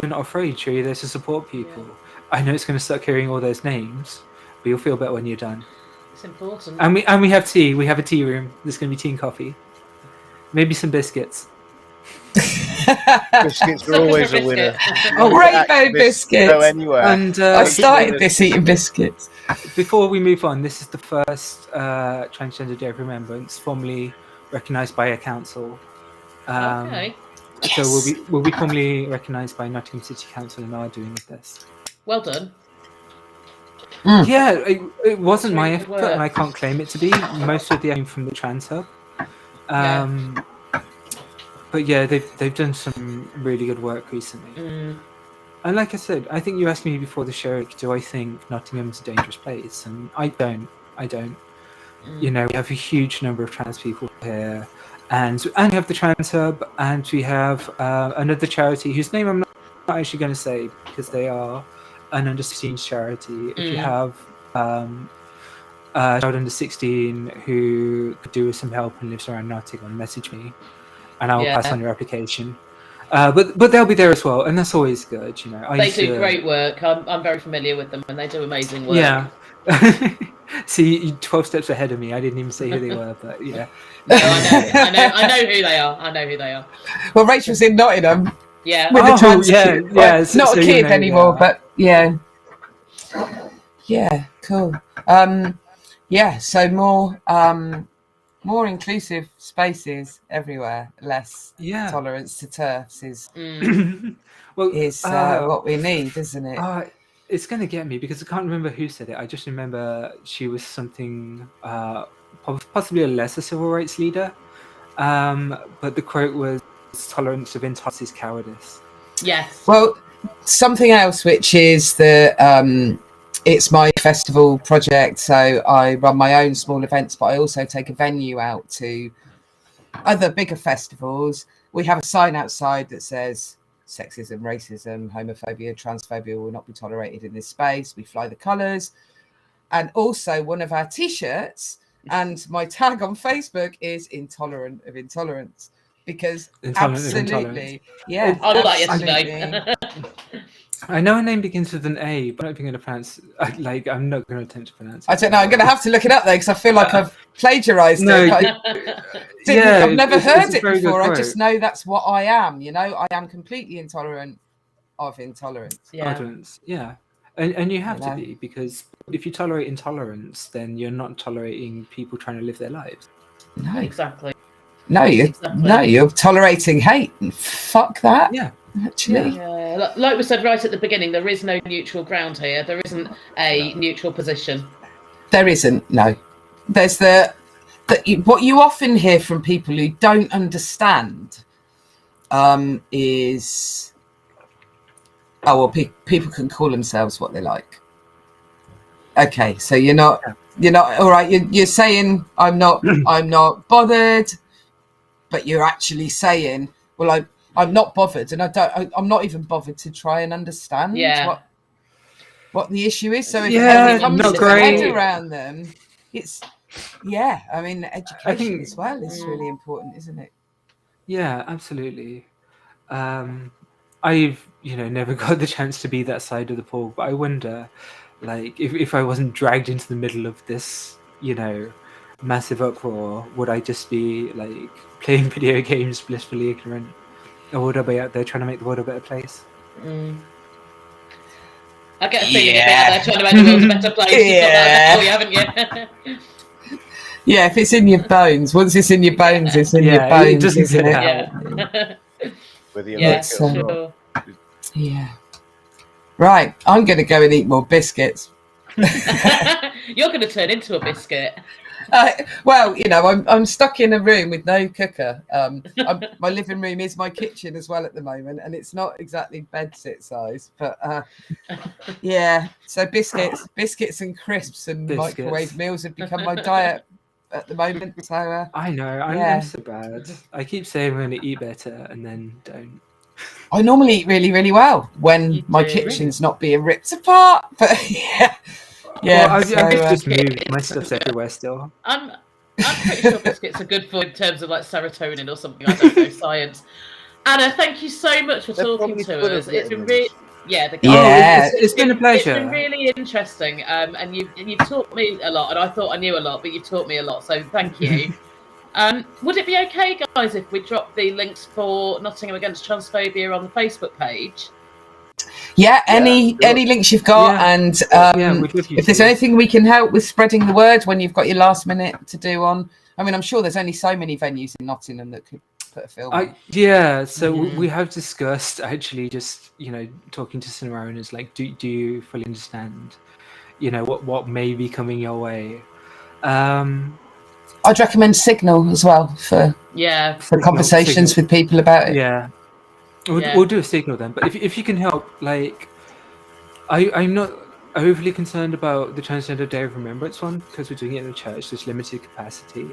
not afraid. Show you're there to support people. Yeah. I know it's going to suck hearing all those names, but you'll feel better when you're done. It's important. And we have tea. We have a tea room. There's going to be tea and coffee. Maybe some biscuits. Biscuits are always a winner. Oh, rainbow biscuits. Go anywhere. And I started this eating biscuits. Before we move on, this is the first Transgender Day of Remembrance formally recognised by a council. Okay. So we'll be formally recognised by Nottingham City Council and are doing this. Well done. Yeah, it wasn't my effort, and I can't claim it to be. Most of the aim from the Trans Hub. But yeah, they've done some really good work recently. And like I said, I think you asked me before the show, do I think Nottingham's a dangerous place? And I don't. We have a huge number of trans people here, and we have the Trans Hub, and we have another charity whose name I'm not actually going to say because they are an under 16 charity. If you have a child under 16 who could do with some help and lives around Nottingham, message me, and I'll pass on your application. But they'll be there as well, and that's always good. They do great work. I'm very familiar with them, and they do amazing work. Yeah. See, you're 12 steps ahead of me. I didn't even say who they were, but yeah. No, I know who they are. I know who they are. Well, Rachel's in Nottingham. Yeah. With the trans kid. Well, not a kid anymore, but yeah. Yeah, cool. So more inclusive spaces everywhere, less tolerance to TERFs is what we need, isn't it? It's going to get me because I can't remember who said it. I just remember she was something, possibly a lesser civil rights leader. But the quote was, tolerance of intolerance is cowardice. Yes. Well, something else, which is it's my festival project. So I run my own small events, but I also take a venue out to other bigger festivals. We have a sign outside that says sexism, racism, homophobia, transphobia will not be tolerated in this space. We fly the colours. And also one of our T-shirts and my tag on Facebook is intolerant of intolerance, because absolutely, yeah, I love that absolutely. yesterday. I know a name begins with an A, but I don't think I'm going to pronounce. Like, I'm not going to attempt to pronounce it. I don't know. I'm going to have to look it up though, because I feel like I've plagiarised it. I've never heard it before. I just know that's what I am. You know, I am completely intolerant of intolerance. Yeah. And you have to be, because if you tolerate intolerance, then you're not tolerating people trying to live their lives. No, exactly. No, you're tolerating hate. Fuck that. Yeah. Actually. Yeah. Like we said right at the beginning, there is no neutral ground here. There isn't a neutral position. There isn't. No. There's what you often hear from people who don't understand is, people can call themselves what they like. Okay, so you're not all right. You're saying I'm not bothered, but you're actually saying, well, I'm not bothered, and I'm not even bothered to try and understand what the issue is. So if it comes to the head around them, it's I mean, education as well is really important, isn't it? Yeah, absolutely. I've never got the chance to be that side of the pool, but I wonder, like, if I wasn't dragged into the middle of this, massive uproar, would I just be like playing video games blissfully ignorant, or would I be out there trying to make the world a better place? I get a feeling you'll be out there trying to make the world a better place. You've got that for you, haven't you? Yeah, if it's in your bones, once it's in your bones, it's in your bones. It doesn't isn't get it? out. Sure. Yeah. Right, I'm going to go and eat more biscuits. You're going to turn into a biscuit. Well, I'm stuck in a room with no cooker. My living room is my kitchen as well at the moment, and it's not exactly bedsit size. But so biscuits and crisps and microwave meals have become my diet at the moment. So I know, I'm so bad. I keep saying I'm going to eat better and then don't. I normally eat really, really well when my kitchen's not being ripped apart. But well, I've just moved. My stuff's everywhere still. I'm pretty sure biscuits are good for in terms of like serotonin or something. I don't know science. Anna, thank you so much for talking to us. It's been really it's been a pleasure. It's been really interesting, and you've taught me a lot, and I thought I knew a lot, but you've taught me a lot, so thank you. Would it be okay, guys, if we drop the links for Nottingham Against Transphobia on the Facebook page? Yeah, any links you've got, and if there's anything we can help with spreading the word when you've got your last minute to do on. I mean, I'm sure there's only so many venues in Nottingham that could put a film on. So we have discussed actually just, talking to cinema owners, like, do you fully understand, what may be coming your way? I'd recommend Signal as well for conversations with people about it. Yeah. We'll do a Signal then, but if you can help, like, I'm not overly concerned about the Transgender Day of Remembrance one, because we're doing it in a church, there's limited capacity.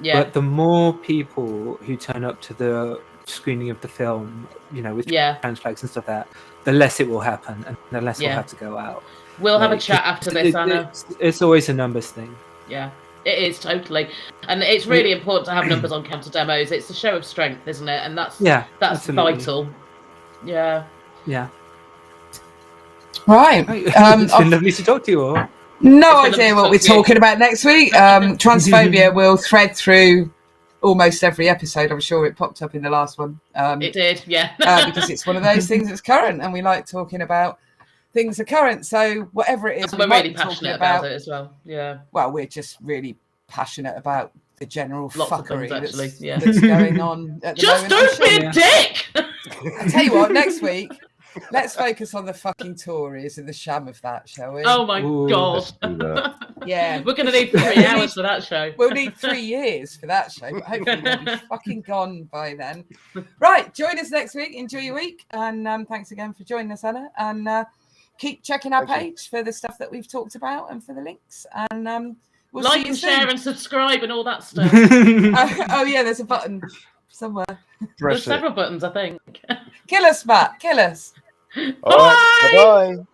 Yeah. But the more people who turn up to the screening of the film, with trans flags and stuff like that, the less it will happen, and the less we'll have to go out. We'll have a chat after this, Anna. It's always a numbers thing. Yeah. It is totally, and it's really important to have numbers on counter demos. It's a show of strength, isn't it? And that's absolutely vital. Yeah. Right. It's been lovely to talk to you all. No idea what we're talking about next week. Transphobia will thread through almost every episode. I'm sure it popped up in the last one. It did, yeah. Because it's one of those things that's current, and we like talking about things that are current. So whatever it is, we're really passionate about it as well. Yeah. Well, we're just really passionate about the general fuckery things, that's going on at the moment. Just don't be a dick! I tell you what, next week, let's focus on the fucking Tories and the sham of that, shall we? Oh my God. Yeah. We're going to need 3 hours for that show. We'll need 3 years for that show, but hopefully we'll be fucking gone by then. Right, join us next week. Enjoy your week. And thanks again for joining us, Anna. And keep checking our page for the stuff that we've talked about and for the links. And we'll like see you and soon. share and subscribe and all that stuff. Oh, yeah, there's a button somewhere. There's several buttons, I think. Kill us, Matt. Kill us. All right. Bye-bye.